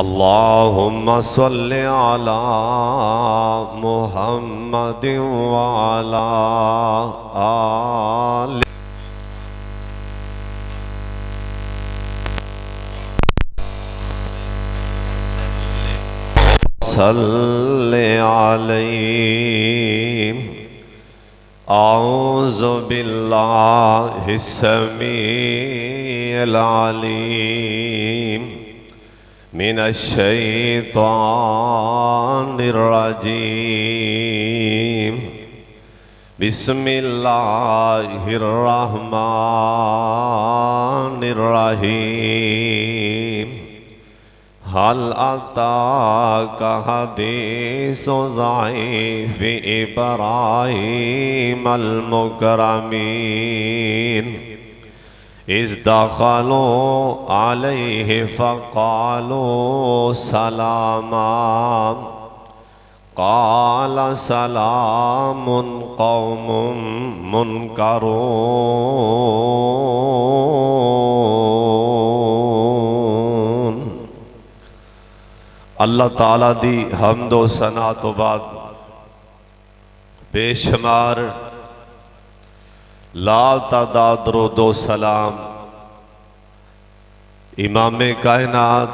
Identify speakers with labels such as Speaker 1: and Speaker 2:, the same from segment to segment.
Speaker 1: अल्लाहुम्मा सल्लि अला मुहम्मदिन व अला आलि सल्लि अलैहि। औज़ु बिल्लाहि समीइल अलीम मिनश्शैतानिर्रजीम। बिस्मिल्लाहिर्रहमानिर्रहीम। हल अताका हदीसु ज़ईफ़ि इब्राहीम अल मुकरमीन। इज़ दख़लू अलैहि फ़क़ालू सलामा। क़ाल सलामुन क़ौमुम मुनकरून। अल्लाह ताला दी हम्दो सना तो बाद बेशुमार ला तादाद दो सलाम इमाम कायनात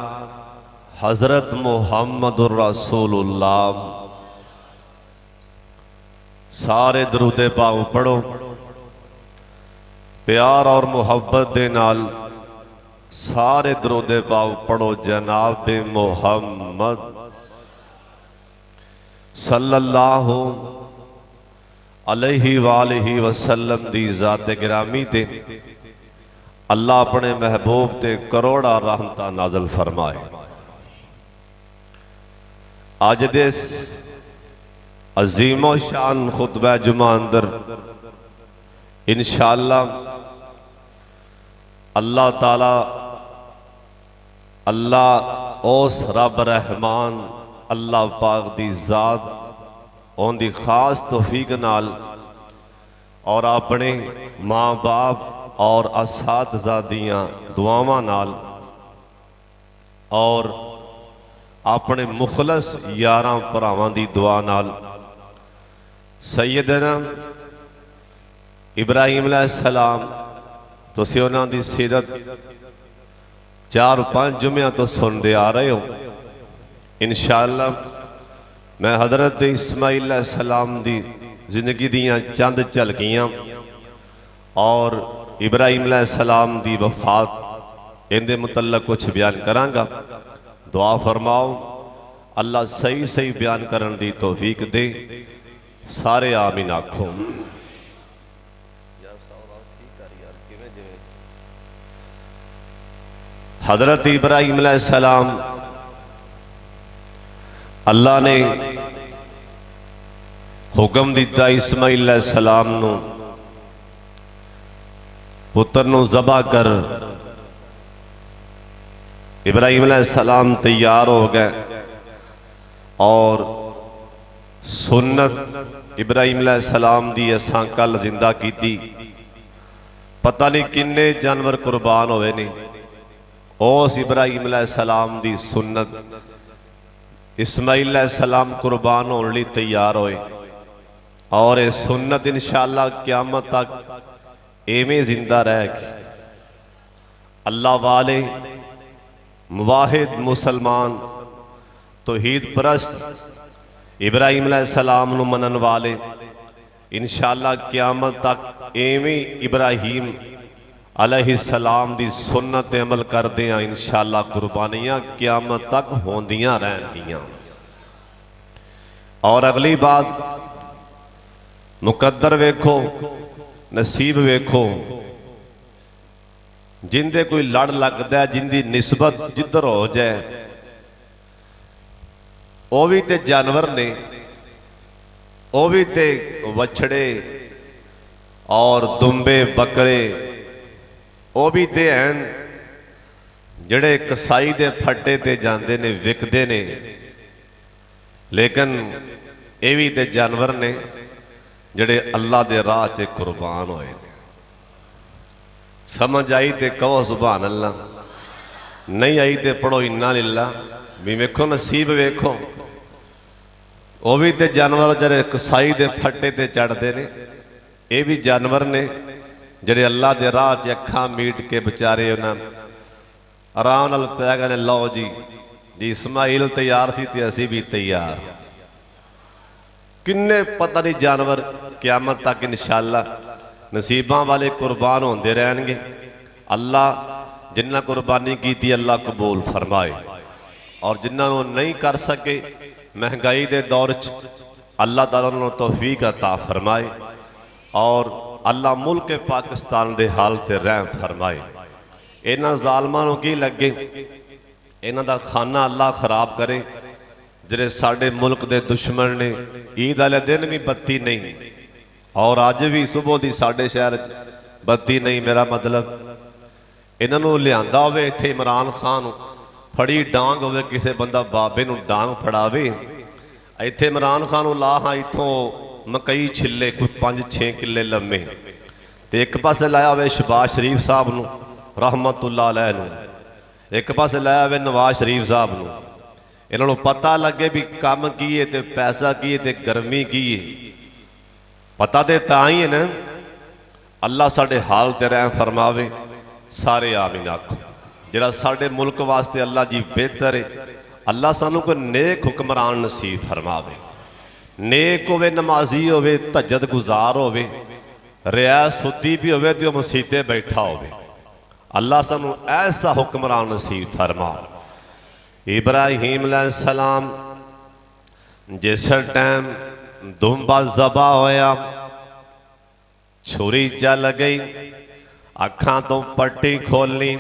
Speaker 1: हज़रत मुहम्मदुर रसूलुल्लाह। सारे दरूदे पाक पढ़ो प्यार और मुहब्बत दे नाल। सारे दरूदे पाक पढ़ो जनाब मुहम्मद सल्लल्लाहु अलैहि वालिहि वसल्लम दी ज़ात गिरामी ते अल्लाह अपने महबूब ते करोड़ा रहमतां नाज़िल फरमाए। अज दे अजीमो शान खुतबा जुमा अंदर इंशाअल्लाह अल्लाह ताला अल्लाह उस रब रहमान अल्लाह पाक दी ज़ात उनकी खास तौफीक नाल और अपने माँ बाप और असातिज़ा दियां दुआवां नाल और अपने मुखलस यारां भरावां दी दुआ नाल सैयदना इब्राहीम अलैहिस्सलाम तुसीं उन्हां दी सीरत 4-5 जुम्मियां तो सुनते आ रहे हो। इंशाअल्लाह मैं हज़रत इस्माइल अलैहिस्सलाम दी जिंदगी दियां चंद झलकियां और इब्राहीम अलैहिस्सलाम दी वफात इनके मुतल्लक कुछ बयान करांगा। दुआ फरमाओ अल्लाह सही सही बयान करने की तौफीक दे। सारे आमीन आखो। हज़रत इब्राहीम अलैहिस्सलाम अल्लाह ने हुक्म दिता इस्माइल अलैहिस्सलाम नू पुत्र नू ज़बा कर। इब्राहीम अलैहिस्सलाम तैयार हो गए और सुन्नत इब्राहीम अलैहिस्सलाम दी असां कल जिंदा की। पता नहीं किन्ने जानवर कुर्बान होए ने। उस इब्राहीम अलैहिस्सलाम दी सुन्नत इस्माइल अलैहिस्सलाम कुर्बान होने लई तैयार होए और ये सुन्नत इंशाअल्लाह क़यामत तक एवें जिंदा रहेगी। अल्लाह वाले मुवाहिद मुसलमान तौहीद परस्त इब्राहीम अलैहिस्सलाम नू मनन वाले इंशाअल्लाह क़यामत तक एवें इब्राहीम अलैहिस्सलाम दी सुन्नत ते अमल करदे हैं। इंशाअल्लाह कुर्बानियां क़यामत तक होंदियां रहनगियां। और अगली बात मुकद्दर वेखो नसीब वेखो जिंदे कोई लड़ लगता है जिंदी निस्बत जिधर हो जाए वह भी ते जानवर ने वह भी ते वछड़े और दुंबे बकरे वह भी ते हैं जड़े कसाई दे फट्टे ते जाते ने विकते ने। लेकिन ये भी ते जानवर ने जड़े अल्लाह दे राह च कुर्बान होए। समझ आई तो कहो सुभान अल्लाह, नहीं आई तो पढ़ो इन्ना लिल्लाह। भी वेखो नसीब वेखो, वो भी तो जानवर जरे कसाई के फट्टे ते चढ़ते ने, ये भी जानवर ने ਜਿਹੜੇ अल्लाह के राह 'ਚ ਅੱਖਾਂ ਮੀਟ के बेचारे उन्हें आराम नाल पै गए ने। लो जी जी इस्माइल तैयार सी ते असीं भी तैयार। किन्ने पता नहीं जानवर क्यामत तक इंशाअल्लाह नसीबां वाले कुर्बान होंदे रहणगे। अल्लाह जिन्ना कुर्बानी की अल्लाह कबूल फरमाए, और जिन्होंने नहीं कर सके महंगाई के दौर च अल्लाह ताला उन्होंने तौफीक अता फरमाए, और अल्लाह मुल्क पाकिस्तान के हाल ते रहम फरमाए। इन्हां जालमां नूं की लगे, इन्हां दा खाना अल्लाह खराब करे। जिहड़े साडे मुल्क के दुश्मन ने, ईद वाले दिन भी बत्ती नहीं, और अज भी सुबह की साडे शहर बत्ती नहीं। मेरा मतलब इन्हां नूं लिआंदा होवे इत्थे इमरान खान फड़ी डांग होवे, किसी बंदा बाबे नूं डांग फड़ावे, इत्थे इमरान खान नूं ला हाँ इत्थों मकई छिले कोई 5-6 किले लम्मे, तो एक पासे लाया हुए शहबाज शरीफ साहब नूं रहमतुल्लाह अलैह नूं, एक पासे लाया हुए नवाज शरीफ साहब नूं। इन्हां नूं पता लगे भी काम की है ते पैसा की है ते गर्मी की है। पता तो तां ही है ना। अल्लाह साडे हाल ते रहम फरमावे। सारे आमीन आखो। जिहड़ा साडे मुल्क वास्ते अल्लाह जी बेहतर है, अल्लाह सानू कोई नेक हुक्मरान नसीब फरमावे। नेक होवे, नमाजी होवे, तहज्जुद गुजार होवे, रियाज सुद्दी भी होवे तो मसीते बैठा होवे। अल्लाह सानू ऐसा हुक्मरान नसीब फरमा। इब्राहीम अलैहिस्सलाम जिस टाइम दुम्बा ज़बा होया, छुरी चल गई, अखां तो पट्टी खोली,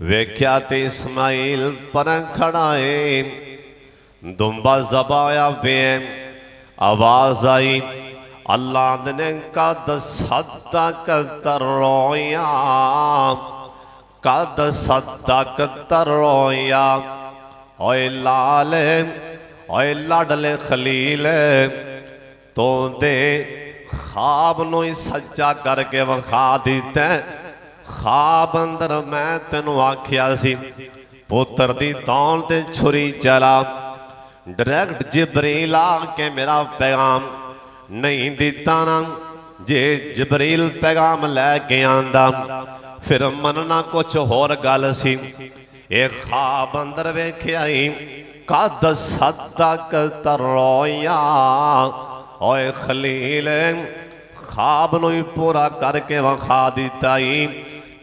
Speaker 1: वेख्या ते इस्माइल पर खड़ा है। दुम्बा ज़बा होया वे, आवाज आई अल्लाह ने कद सदक तरोया, कद सदक तरोया। ओए लाल ओए लाडले खलील, तो दे ख्वाब नूं ही सच्चा करके विखा दिता। ख्वाब अंदर मैं तेनों आख्या सी पुत्र दी तौल ते छुरी चला। डायरैक्ट जिबरील आके मेरा पैगाम नहीं दिता ना। जे जिबरील पैगाम लैके आंदा फिर मनना कुछ होर गल सी। एक ख्वाब अंदर वेख्या ही कद सदक तरोया। ओए खलील ख्वाब नूं ही पूरा करके विखा दिता ही।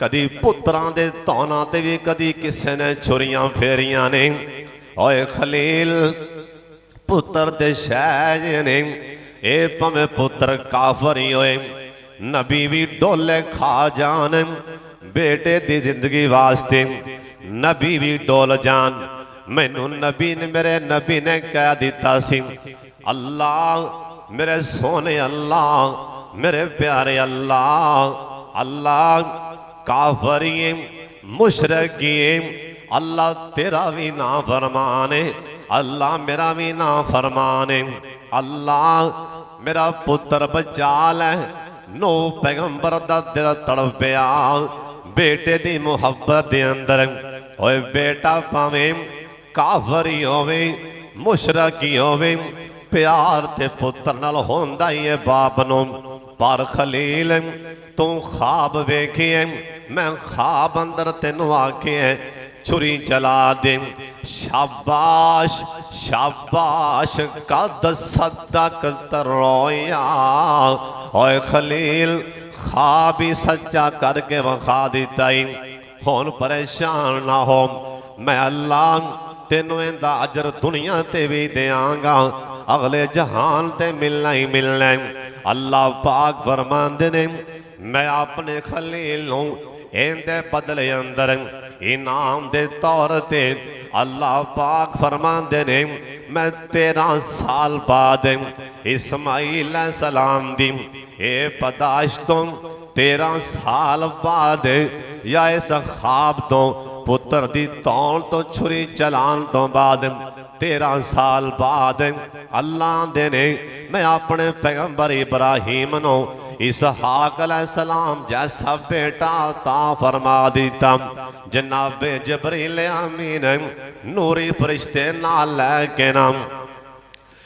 Speaker 1: कदी पुत्रां दे धौनां ते भी कदी किसी ने छुरियां फेरियां ने। ओए खलील पुत्र दे शैज ने, ए भावें पुत्र काफर ही होए, नबी भी डोले खा जान। बेटे दी जिंदगी वास्ते नबी भी डोल जान। मैनू नबी ने मेरे नबी ने कह दिता सी, अल्लाह मेरे सोने अल्लाह मेरे प्यारे अल्लाह, अल्लाह काफरी मुशरकी अल्लाह तेरा भी ना फरमाने, अल्लाह मेरा भी ना फरमाने। अल्लाह मेरा पुत्र बचा लै। नो पैगंबर दा दिल तड़पिया बेटे दी मुहब्बत दे अंदर। ओए बेटा भावें काफरी होवे मुशरकी होवे, प्यार ते पुत्र नाल होंदा ही है बाप नूं। पर खलील तू ख्वाब वेखिए, मैं ख्वाब अंदर तेनों आखे छुरी चला दे। शाबाश शाबाश कद सदक तरोया। ओए खलील ख्वाब ही सच्चा करके विखा दिता ही। हुण परेशान ना हो, मैं अल्लाह तेनों इहदा अजर दुनिया ते भी देंगा, अगले जहान ते मिलना ही मिलना है। अल्लाह पाक फरमांदे ने मैं अपने खलील नूं इहदे बदले अंदर इनाम दे तौर ते अल्लाह पाक फरमांदे ने मैं 13 साल बाद इस्माइल सलाम दी ए पैदाइश तो 13 साल बाद या इस ख्वाब तो पुत्र दी तौल तो छुरी चलान तो बाद 13 साल बाद अल्लाह दे ने मैं अपने पैगंबर इब्राहीम नूं इसहाक अलैहिस्सलाम जैसा बेटा ता फरमा दिता। जनाबे जबरील अमीन नूरी फरिश्ते नाल लैके नाम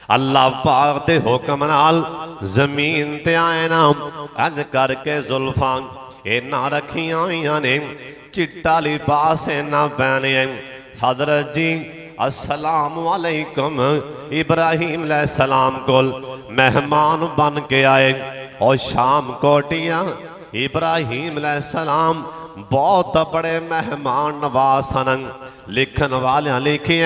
Speaker 1: अल्लाह पाक दे हुक्म नाल जमीन ते आए ना। इंज करके जुल्फां इना रखियां हुई ने, चिट्टा लिबास इना पहने। हजरत जी अस्सलाम वालेकुम इब्राहिम अलैहिस्सलाम कोल मेहमान बन के आए और शाम कोटिया इब्राहिम अलैहिस्सलाम बहुत बड़े मेहमान नवाज सन। लिखन वाले लिखे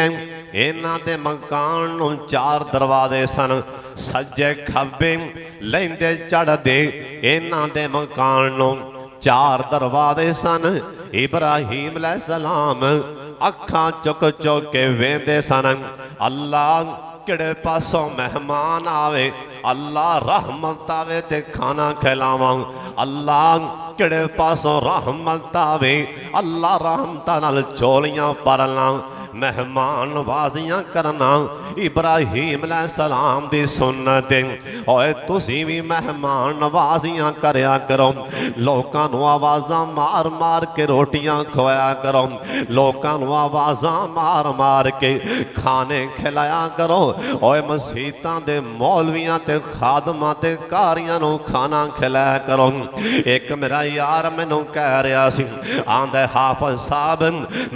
Speaker 1: इन्हां दे मकान नूं 4 दरवाजे सन, सज्जे खब्बे लैंदे चढ़दे इन्हां दे मकान नूं 4 दरवाजे सन। इब्राहिम अलैहिस्सलाम अखां चुक चुक के वेंदे सन, अल्लाह किड़े पासों मेहमान आवे, अल्लाह रहमत आवे ते खाना खिलावां, अल्लाह किड़े पासों रहमत आवे, अल्लाह रहमत नाल चोलियां भरना, मेहमान नवाजियां करना इब्राहिम अलैहिस्सलाम दी सुन्नत। ओए तुसी भी मेहमान नवाजियां करया करो, लोकां नूं आवाज़ां मार मार के रोटियां खवाया करो, लोकां नूं आवाज़ां मार मार के खाने खिलाया करो। ओए मसीतां दे मौलवियां ते खादमां ते कारियां नूं खाना खिलाया करो। एक मेरा यार मैनूं कह रहा सी, आंदा हाफिज साहब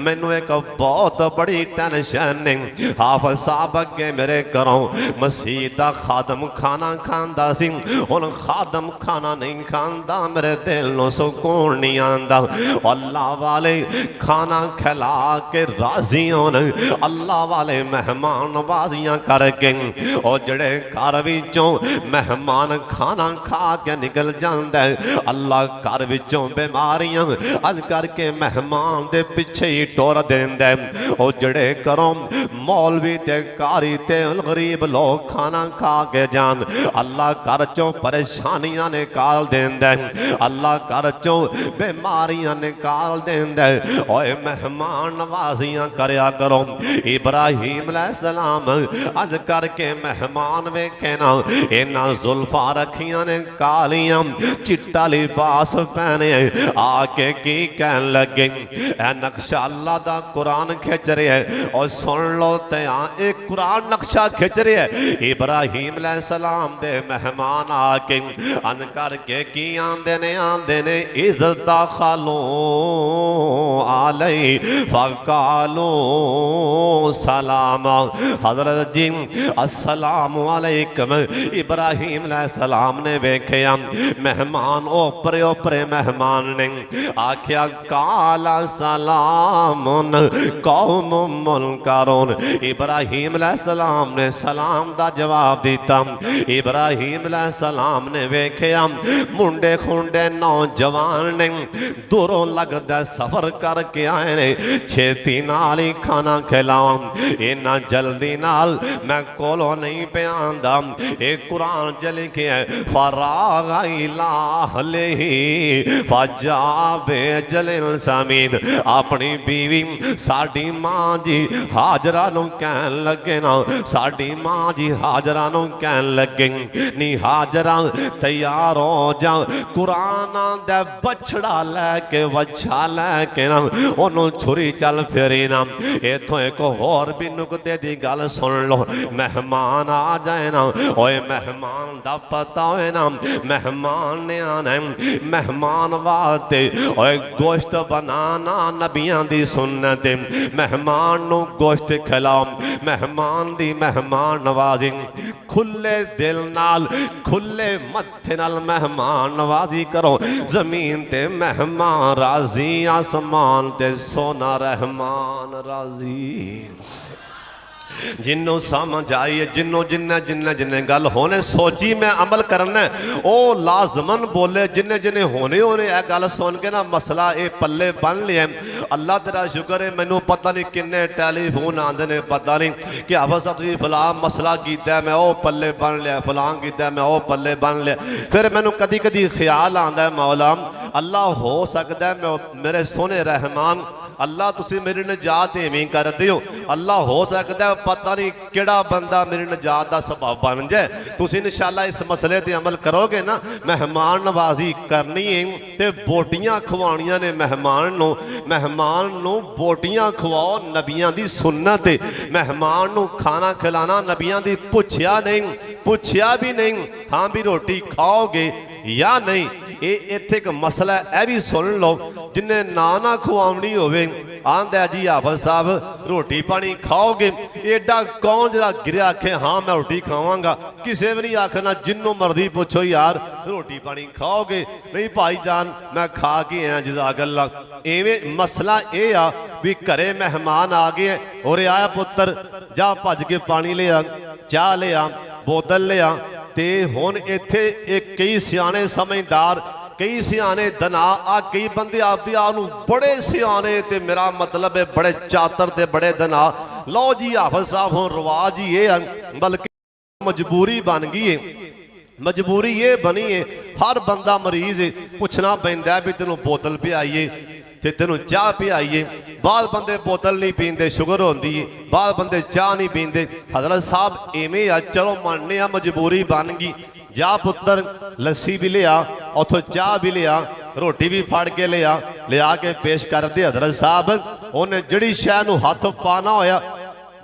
Speaker 1: मैनूं एक बहुत बड़ी टेंशन नहीं। हाफिज साहब अगे मेरे घरों मसीह दा खादम खाना खांदा सी, हुण खादम खाना नहीं खांदा, मेरे दिल नूं सुकून नहीं आंदा। अल्लाह वाले खाना खिला के राजी होन, अल्लाह वाले मेहमान नवाजियां करके और जड़े घर विचों मेहमान खाना खा के निकल जांदा, अल्लाह घर विचों बीमारियां अज करके मेहमान दे पिछे ही टुर देंदा। और जड़े करो मौलवी ते कारी ते गरीब लोग खाना खा के जान, अल्लाह घर चों परेशानियां निकाल देंदा, अल्लाह घर चों बीमारियां निकाल देंदा। ओए मेहमान नवाजियां करया करो। इब्राहिम अलैहिस्सलाम अज करके मेहमान वेखे ना, इन्हां जुल्फां रखियां ने कालियां, चिट्टा लिबास पहने, आके की कहन लगे ए नक्शा अल्लाह दा कुरान खिंच रहा है। और सुन लो ते एक कुरान नक्शा खिंच रहा है। इब्राहिम अलैहिस्सलाम दे मेहमान आके अन करके की आंदे ने इज्जत खालो आलई फकालो सलाम। हजरत जी अस्सलाम वालेकुम इब्राहिम अलैहिस्सलाम ने वेख्या मेहमान ओपरे ओपरे मेहमान ने आख्या काला सलामुन कौम मुनकरून। इब्राहिम अलैहिस्सलाम ने सलाम दा जवाब दिता। इब्राहिम अलैहिस्सलाम ने वेख्या मुंडे खुंडे नौजवान ने दूरों लगदा सफर करके आए ने, छेती नाल ही खाना खिलावां, इन्ना जल्दी नाल मैं कोलों नहीं पे आंदा। एक कुरान च लिखे है फराग इला अहलिही फजाबे जलिल समीन। अपनी बीवी साडी मां जी हाजरा नूं कहन लगे ना, साडी मां जी हाजरा नूं कहन लगे नी हाजरा तैयार हो जा, कुरान दा बछड़ा लैके वछा लैके ना ओनू छुरी चल फिरी ना। इथों एक होर भी नुकते दी गल सुन लो, मेहमान आ जाए ना, ओए मेहमान दा पता होए ना, मेहमान ने आना, मेहमान वास्ते ओए गोश्त बनाना नबियां दी सुन्नत, मेहमान नू गोश्त खिलाओ, मेहमान दी मेहमान नवाजी, खुले दिल नाल खुले मत्थे नाल मेहमान नवाजी करो। जमीन ते मेहमान राजी, आसमान ते सोना रहमान राजी। जिन्हों समझ आई है, जिन्हों जिन्हें जिन्हें जिन्हें गल होने सोची मैं अमल करना ओ लाजमन बोले, जिन्हें जिन्हें होने होने यह गल सुन के ना मसला ये पल्ले बन लिया। अल्लाह तेरा शुक्र है, मैनू पता नहीं किन्ने टैलीफोन आते हैं, पता नहीं कि हाफिज साहब तुसीं फलां मसला किया मैं ओ पल्ले बन लिया, फलां किया मैं ओ पल्ले बन लिया। फिर मैनू कदी कदी ख्याल आता है मौला अल्लाह हो सकता है मैं मेरे सोने रहमान अल्लाह तुसी मेरी निजात इवें कर दिओ। अल्लाह हो सकता है पता नहीं किहड़ा बंदा मेरी निजात का सबब बन जाए। तुसी इंशाअल्लाह इस मसले ते अमल करोगे ना, मेहमान नवाजी करनी है ते बोटियां खवाणियां ने मेहमान नूं बोटियां खवाओ, नबियां दी सुन्नत है। मेहमान नूं खाना खिलाना नबियां दी पुछया भी नहीं, हाँ भी रोटी खाओगे या नहीं। ये इत्थे एक मसला है भी सुन लो, जिन्हें ना खुआवनी होवे आंदा जी हाफिज साहब रोटी पानी खाओगे, एडा कौन जरा गिरिया आखे हाँ मैं रोटी खावांगा। किसी भी नहीं आखना, जिन्हों मर्जी पूछो यार रोटी पानी खाओगे, नहीं भाई जान मैं खा के आया जज़ाकल्लाह। इवें मसला ये आ भी घरे मेहमान आ गए और आया पुत्र जा भज के पानी ले आ, चाह ले आ, बोतल ले आ। ते हुण इत्थे एक कई सियाने समझदार, कई सियाने दना आ, कई बंदे आपदी आ बड़े सियाने ते मेरा मतलब है बड़े चातर ते बड़े दना। लो जी हाफिज साहब हुण रवाज ही ये है, बल्कि मजबूरी बन गई है। मजबूरी ये बनी है, हर बंदा मरीज है, पूछना पैंदा भी तेनों बोतल पियाईए ते तेनों चाह पियाईए। बाद बंदे बोतल नहीं पींदे, शुगर होंदी है, बाद बंदे चाह नहीं पींदे। हजरत साहब इवें आ, चलो मानने आ मजबूरी बन गई, जा पुत्र लस्सी भी लिया, उथों चाह भी लिया, रोटी भी फड़ के लिया के पेश कर दे। हजरत साहब उन्हें जड़ी शह नूं हथ पाना होया,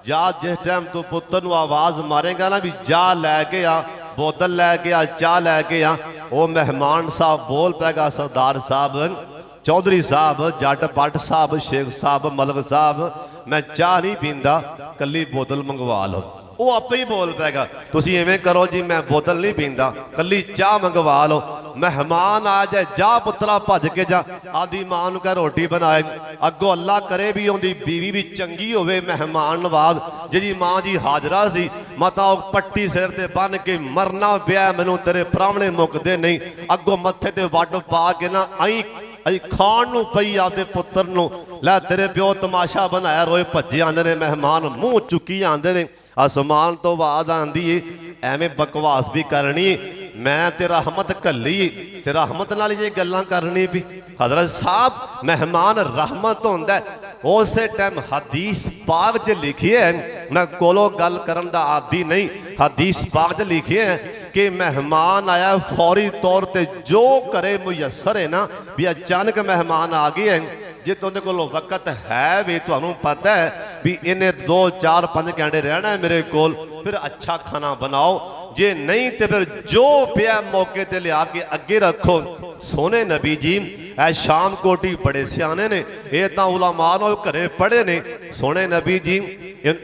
Speaker 1: जा जिस टाइम तू पुत्र नूं आवाज़ मारेगा ना भी जा लैके आ, बोतल लैके आ, चाह लैके आ, वो मेहमान साहब बोल पैगा सरदार साहब, चौधरी साहब, जट पट साहब, शेख साहब, मलक साहब मैं चाह नहीं पींदा, कली बोतल मंगवा लो। वो आपे ही बोल पैगा तुसी इवें करो जी मैं बोतल नहीं पींदा, कली चाह मंगवा लो। मेहमान आ जाए जा पुत्रा भज के जा, आदि मां नूं कह रोटी बनाए, अगों अल्लाह करे भी उहदी बीवी भी चंगी होवे मेहमान नवाज। जी मां जी हाजरा सी, मता पट्टी सिर ते बन के मरना पिया, मैनूं तेरे प्रावणे मुकदे नहीं, अगों मत्थे ते वड्ड पा के ना आई खाण नूं पई आपदे पुत्र नूं, लै तेरे प्यो तमाशा बनाया, रोए भज्जे आंदे ने मेहमान, मूँह चुकी आंदे ने, आसमान तो आवाज़ आंदी है एवें बकवास भी करनी, मैं ते रहमत घल्ली ते रहमत नाल ये गल्लां करनी भी। हजरत साहब मेहमान रहमत होंदा है, उस टाइम हदीस पाक च लिखी है, मैं कोलों गल करन दा आदी नहीं, हदीस पाक च लिखी है कि मेहमान आया फौरी तौर पर जो करे मुयसर है ना, भी अचानक मेहमान आ गए हैं, जे तुहाडे कोल वक्त है भी तुहानूं पता है भी इन्हें 2 4 5 घंटे रहना है मेरे कोल, फिर अच्छा खाना बनाओ, जे नहीं तो फिर जो पिया मौके ते लिया के अगे रखो। सोने नबी जी ऐ शाम कोटी बड़े सियाने ने, ये तो उलमा ने घरे पढ़े ने। सोने नबी जी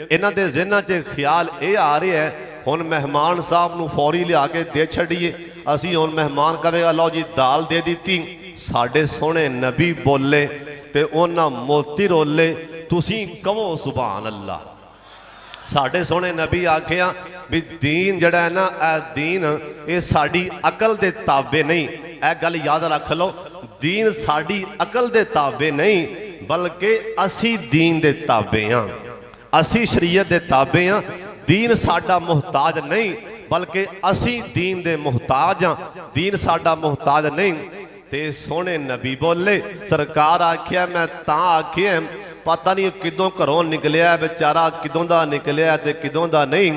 Speaker 1: इन्हां दे ज़हनां च ख्याल ये आ रहा है हुण मेहमान साहब नूं फौरी लिया के दे छड़िए, असी हुण मेहमान कहेगा लो जी दाल दे दी, साडे सोने नबी बोले ते उन्हां मोती रोले, तुसी कहो सुभान अल्लाह। साडे सोने नबी आखिया भी दीन जड़ा है ना, ए दीन ये साड़ी अकल दे ताबे नहीं, ए गल याद रख लो, दीन साड़ी अकल दे ताबे नहीं बल्कि असी दीन दे ताबे हाँ, असी शरीयत दे ताबे हाँ। दीन साडा मुहताज नहीं बल्कि असी दीन दे मुहताज हाँ, दीन साडा मुहताज नहीं। ते सोने नबी बोले, सरकार आखिया मैं तां आखिया पता नहीं किदों घरों निकलिया बेचारा, किदों दा निकलिया ते किदों दा नहीं,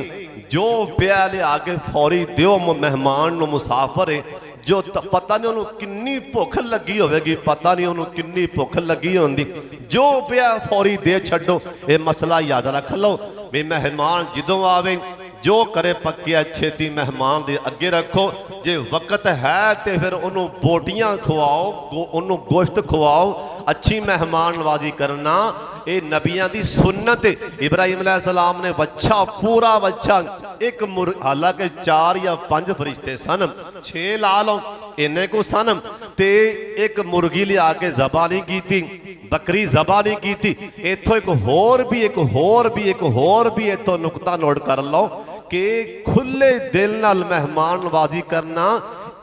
Speaker 1: जो पिया लिया के फौरी दिओ मेहमान नूं, मुसाफर है जो पता नहीं उन्होंने किन्नी भुख लगी होगी, पता नहीं उन्होंने किन्नी भुख लगी होंगी, जो पिया फौरी दे छड्डो। ये मसला याद रख लो भी मेहमान जदों आवे जो करे पक्या छेती मेहमान दे अगे रखो, जे वक्त है तो फिर उन्होंने बोटियां खवाओ, उन्होंने गोश्त खवाओ, अच्छी मेहमान नवाजी करना ये नबियां दी सुन्नत। इब्राहिम अलैहिस्सलाम ने बच्चा, पूरा बच्चा एक हालांकि 4 या 5 फरिश्ते सन, 6 ला लो इन्ने को सन, ते एक मुर्गी लिया के ज़बा नहीं की, बकरी ज़बा नहीं की। इथों एक होर भी इथों नुकता नोट कर लो कि खुले दिल नाल मेहमान नवाजी करना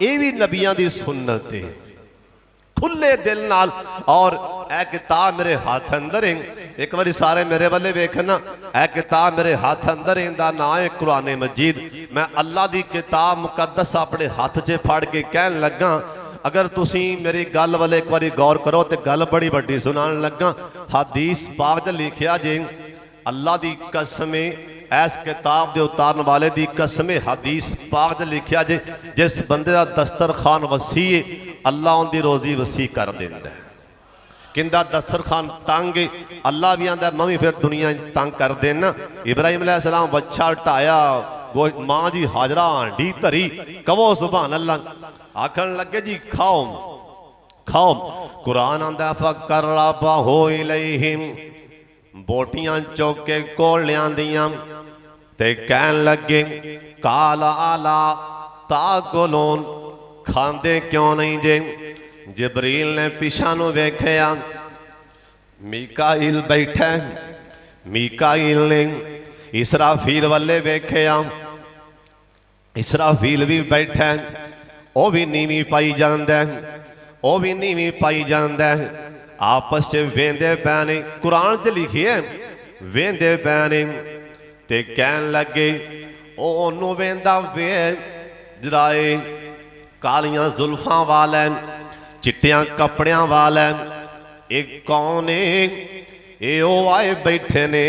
Speaker 1: ये भी नबियां दी सुन्नत है, खुले दिल नाल। और ए किताब मेरे हाथ अंदर है, एक बार सारे मेरे वाले वेखना, ए किताब मेरे हाथ अंदर इंदा नाम है कुरान मजीद। मैं अल्लाह दी किताब मुकद्दस अपने हाथ च फड़ के कहन लगा, अगर तुसी मेरी गल वाले एक बारी गौर करो तो गल बड़ी वड्डी सुनान लगा। हदीस पाक च लिखिया जे अल्लाह दी कसम इस किताब के उतारन वाले दी कसम हदीस पाक च लिखिया जे जिस बंदे का दस्तरखान वसी है अल्लाह उनकी रोजी वसी कर देंदा है। किंदा दस्तरखान तंग अल्लाह भी आंदा मैं भी फिर दुनिया तंग कर देना। इब्राहिम अलैहिस्सलाम बच्चा ढाया माँ जी हाजरा हांडी धरी कहो सुभान अल्लाह आखन लगे जी खाओ खाओ। कुरान आंदा फकर्रबा हो इलैहिम बोटियां चौक के कोल लियांदियां ते कहन लगे काला आला ताकुलून खांदे क्यों नहीं जे। जबरील ने पिछा नूं वेख्या मीकाइल बैठा मीकाइल ने इसराफील वाले वेख्या इसराफील भी बैठा वह भी नीवी पाई जांदा वह भी नीवी पाई जांदा आपस च वेंदे पैने। कुरान च लिखिए वेंदे पैने ते कहन लगे ओनू वेंदा वे जराए कालियां जुल्फां वाला चिट्टियां कपड़ियां वाला एक कौन है ये ओ आए बैठे ने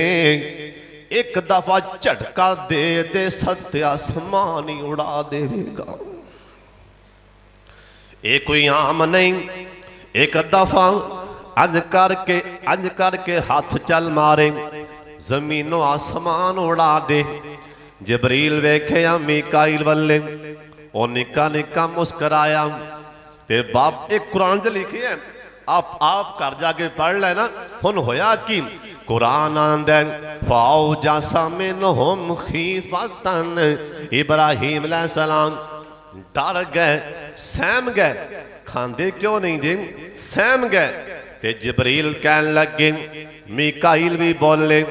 Speaker 1: एक दफा झटका दे दे सत्य आसमान ही उड़ा देगा। ये कोई आम नहीं एक दफा अज करके हाथ चल मारे जमीनों आसमान उड़ा दे। जबरील वेख्या मीकाइल वाले और निका निका मुस्कराया ते बाप एक कुरान च लिखी है आप घर जाके पढ़ लेना। हुन होया कि कुरान आंदा फाओ जासा मिनहुम खीफतन इब्राहिम अलैहिस्सलाम डर गए सहम गए खांदे क्यों नहीं जी सहम गए। ते जिब्रील कहन लगे मीकाइल भी बोले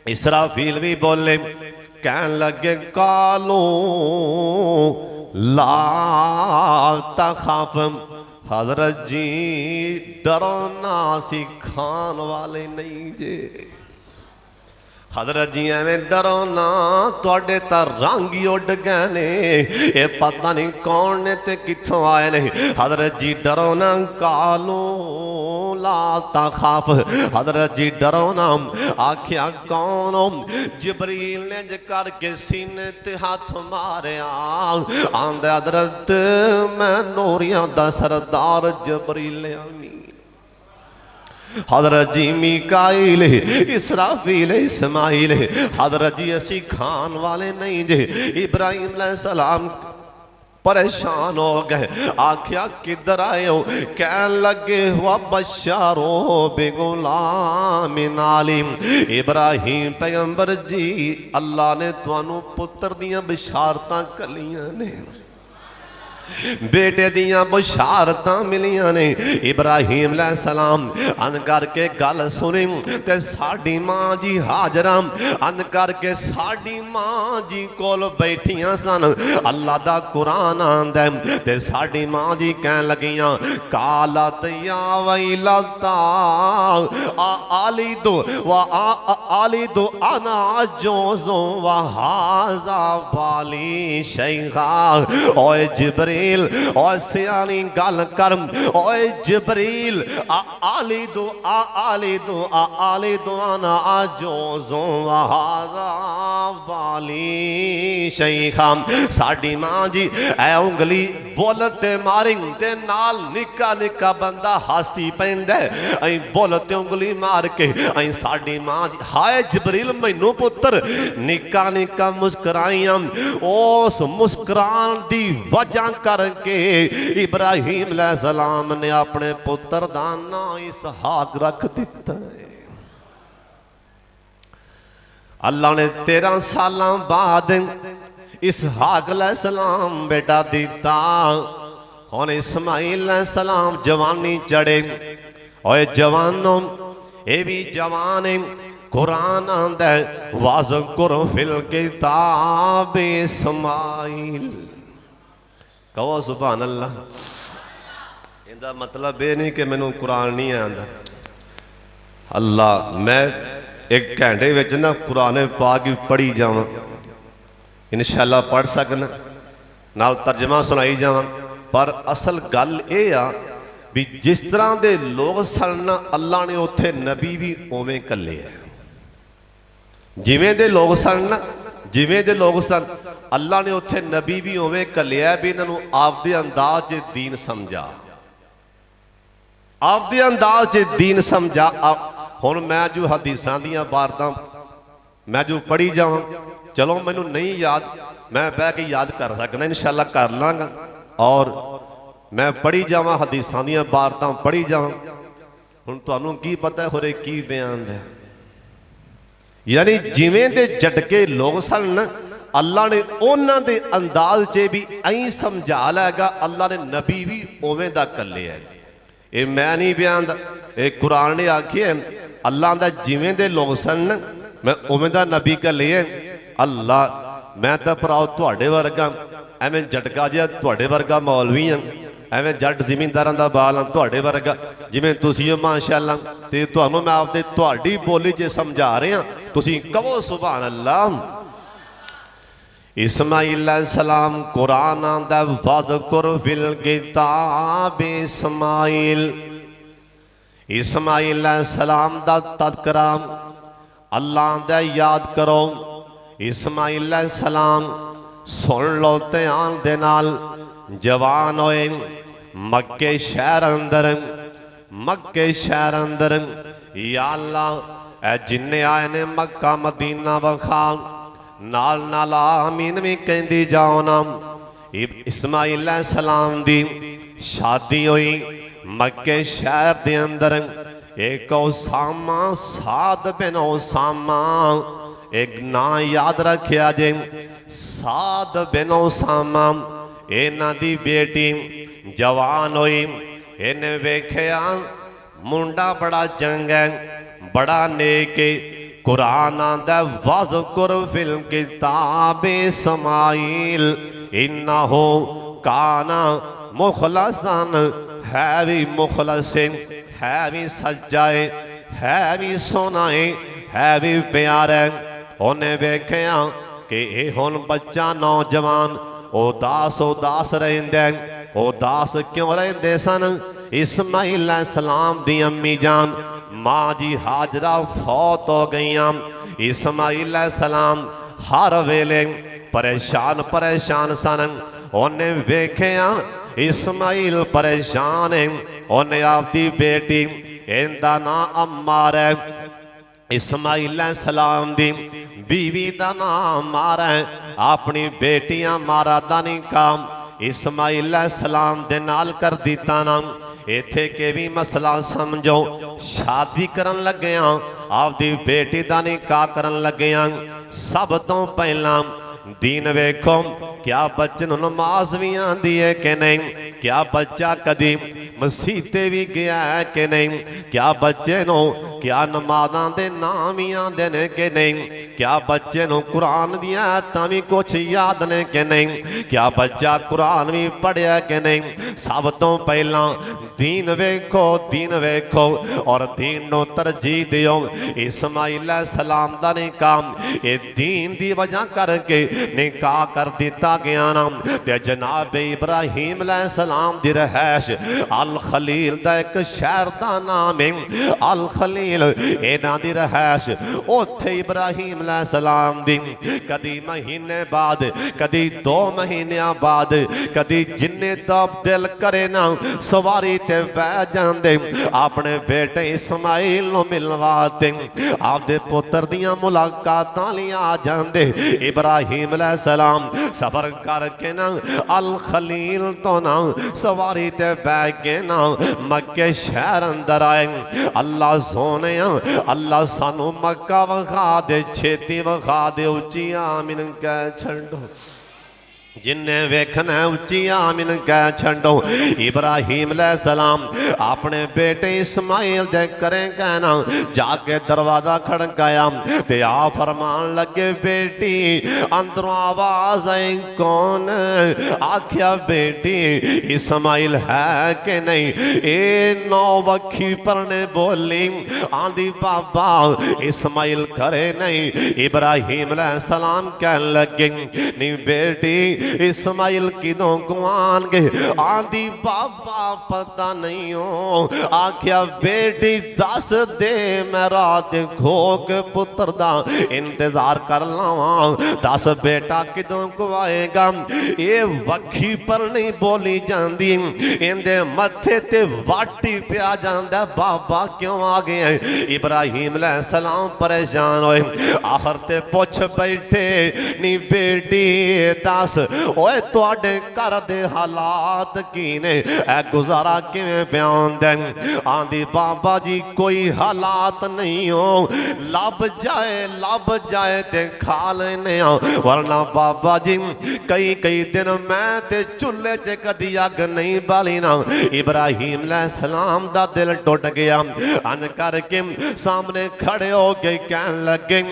Speaker 1: इसराफील भी बोले कहन लगे कालो ला तखफ हजरत जी डरना सिखान वाले नहीं जे। हजरत जी एवं डरो ना तुहाडे तां रंग ही उड गए ने ये पता नहीं कौन ने ते कित्थों आए ने। हजरत जी डरो ना कालो ला तखफ हजरत जी डरो ना आख्या कौन जिब्रील ने ज करके सीने ते हाथ मारिया आंदा हजरत मैं नूरियां दा सरदार जिब्रील अमीन। हजरत जी मीकाइल इसराफील इस्माइल हजरत जी असी खान वाले नहीं जे। इब्राहिम अलैहिस्सलाम परेशान हो गए आख्या किधर आए हो कहन लगे हुआ बशारो बेगुलाम आलिम। इब्राहिम पैगंबर जी अल्लाह ने तुहानू पुत्र दियां बिशारतां कलियां ने बेटे दियां बुशारतां मिलियां ने। इब्राहिम अलैहिस्सलाम अन करके गल सुनी ते साडी मां जी हाजरा अन करके साडी मां जी कोल बैठियां सन। अल्लाह दा कुरान आंदा ते साडी मां जी कहन लगियां कालत या वैलता आलिदु वा आलिदु अना जोजो वा हाजा वाली शैखा। ओए जिब्रील और सियानी गल कर ओए जिब्रील आली दो आना जो वाली शैखा। साडी मां जी ऐ उंगली बोलते मारी ते नाल निका निका बंदा हासी पैंदा ऐ बोलते उंगली मार के ऐ साडी मां जी हाय जिब्रील मैनू पुत्र निका निका मुस्कराइयां। उस मुस्कुरान दी वजह करके इब्राहिम अलैहिस्सलाम ने अपने पुत्र दा नाम इसहाक रख दिता है। अल्लाह ने 13 साल बाद इसहाक अलैहिस्सलाम बेटा दिता। हुण इस्माइल अलैहिस्सलाम जवानी चढ़े और जवानों ये भी जवान है। कुरान आंदा है वाज़कुर फिल किताब इस्माइल। कहो सुभान अल्लाह। इहदा मतलब ये नहीं कि मैनू कुरान नहीं आंदा। अल्लाह मैं एक घंटे विच ना कुरान पाक पढ़ी जावां इंशाअल्लाह पढ़ सकना नाल तर्जमा सुनाई जावां पर असल गल ये आ भी जिस तरह के लोग सन अल्लाह ने उत्थे नबी भी उवें कले है। जिवें दे लोग सन जिवें दे लोग सन अल्लाह ने उत्थे नबी भी उवें कलिया भी इन्हों आपदे अंदाज च दीन समझा, आपदे अंदाज च दीन समझा। हुण मैं जो हदीसां दियां वारतां मैं जो पढ़ी जावां, चलो मैनू नहीं याद, मैं बह के याद कर सकना, इंशाअल्लाह कर लांगा। और मैं पढ़ी जावां हदीसां दियां वारतां पढ़ी जावां, हुण तुहानूं की पता है होरे की बयान है। यानी जिवें दे झटके लोग सन अल्लाह ने उन्हां दे अंदाज च भी ऐं समझा लैगा, अल्लाह ने नबी भी उवें दा कल्ले है। ये मैं नहीं बयान, ये कुरान ने आखिए अल्लाह दा जिवें दे लोग सन मैं उवें दा नबी कल्ले है। अल्लाह मैं तो भराओ तुहाडे वर्गा एवें झटका जिहा तुहाडे वर्गा मौलवी हाँ, एवें जट जिमींदारां दा बाल हाँ तुहाडे वर्गा, जिवें तुसीं हो माशाअल्लाह। ते तुहानूं मैं आपदे तुहाडी बोली च समझा रहा, तुसीं कहो सुभान अल्लाह। इस्माइल अलैहिस्सलाम कुरान आंदा वज़कुर फिल किताब इस्माइल, इस्माइल अलैहिस्सलाम दा तज़किरा अल्लाह दा याद करो। इस्माइल अलैहिस्सलाम सुन लो ध्यान दे नाल, जवान होए मक्के शहर अंदर, मक्के शहर अंदर या अल्लाह ए जिन्ने आए ने मक्का मदीना वखा नाल नाल आमीन भी कहती जाओ ना। इस्माइल अलैहिस्सलाम दी शादी हुई मक्के शहर दे अंदर, एक उसामा साद बिन उसामा, एक ना याद रखिया जे साद बिन उसामा, इन्हां दी बेटी जवान हुई, इन्हें वेख्या मुंडा बड़ा चंगा बड़ा नेक, कुरान आंदा वज़कुर फिल किताब इस्माइल इन्नहु काना मुखलसन, है भी मुखलसिन, है भी सच्चा है भी सोना है भी प्यारा। उन्हें वेख्या कि ये हुण बच्चा नौजवान उदास रहिंदे, उदास क्यों रहिंदे सन। इस्माइल अलैहिस्सलाम दी अम्मी जान माँ जी हाजरा फौत हो गईयां। इस्माइल अलैहिस्सलाम हर वेले परेशान परेशान सन। उन्हें वेख्या इस्माइल परेशान है, उन्हें आपकी बेटी इनका नाम अम्मार है, इस्माइल अलैहिस्सलाम दी बीवी का नाम मार है, अपनी बेटियां मारा दा निकाह इस्माइल अलैहिस्सलाम दे नाल कर दिता नाम। इत्थे के भी मसला समझो, शादी करन लगे आपदी बेटी का निकाह करन लगे, सब तो पहला दीन वेखो, क्या बच्चे नूं नमाज भी आंदी है कि नहीं, क्या बच्चा कदी मसीते भी गया है कि नहीं, क्या बच्चे नूं क्या नमाज़ां दे नाम ही आंदे ने कि नहीं, क्या बच्चे नूं कुरान दियां आयतां भी कुछ याद ने कि नहीं, क्या बच्चा कुरान भी पढ़िया कि नहीं। सब तो पहला दीन वेखो और दीन नूं तरजीह दिओ। इस्माइल अलैहिस्सलाम दा निकाह ये दीन दी वजह करके निकाह कर दिता गया ना। ते जनाब इब्राहीम अलैहिस्सलाम दी रहैश अल खलील दा एक शहर दा नाम है अल खलील, इन्हां दी रहैश उत्थे इब्राहीम अलैहिस्सलाम दी कदी महीने बाद, कदी 2 महीनों बाद, कदी जिन्ने तब दिल करे ना सवारी ते बह जांदे, अपने बेटे इस्माइल नूं मिलवाते, आपदे पुत्र दियां मुलाकातां लई आ जांदे। इब्राहीम अलैहिस्सलाम सफर करके ना अल खलील तो ना सवारी ते बह के ना मक्के शहर अंदर आए। अल्लाह सोने अल्लाह सानू मक्का वखा दे, छेती वखा दे, उच्ची आमीन कह छड्डो, जिन्हें वेखना उच्ची आमीन कह छड्डो। इब्राहीम अलैहिस्सलाम अपने बेटे इस्माइल दे करें कहना जाके दरवाजा खड़काया ते आ फरमान लगे बेटी अंदरों आवाज आई कौन, आख्या बेटी इस्माइल है कि नहीं। ए 9 वखी परने बोली आंदी बाबा इस्माइल करे नहीं। इब्राहीम अलैहिस्सलाम कह लगे नहीं बेटी इस्माइल किदों गवानगे? आंदी बाबा पता नहीं हो। आख्या बेटी दस दे मैं रात खो के पुत्र दा इंतजार कर लावा। दस बेटा किदों गवाएगा? ये वखी पर नहीं बोली जाती, इंदे मथे ते वाटी पिया जाता। बाबा क्यों आ गए? इब्राहिम सलाम परेशान होए, आखिर ते पुछ बैठे नी बेटी दस ओए तुहाडे घर दे हालात की ने? ए गुजारा किवें बयान दें? आंदी बाबा जी कोई हालात नहीं हो, लब जाए ते खा लेने, वरना बाबा जी कई कई दिन मैं ते चूल्हे च कदी अग नहीं बाली ना। इब्राहिम सलाम दा दिल टुट गया। अंज करके सामने खड़े हो गए, कहन लगे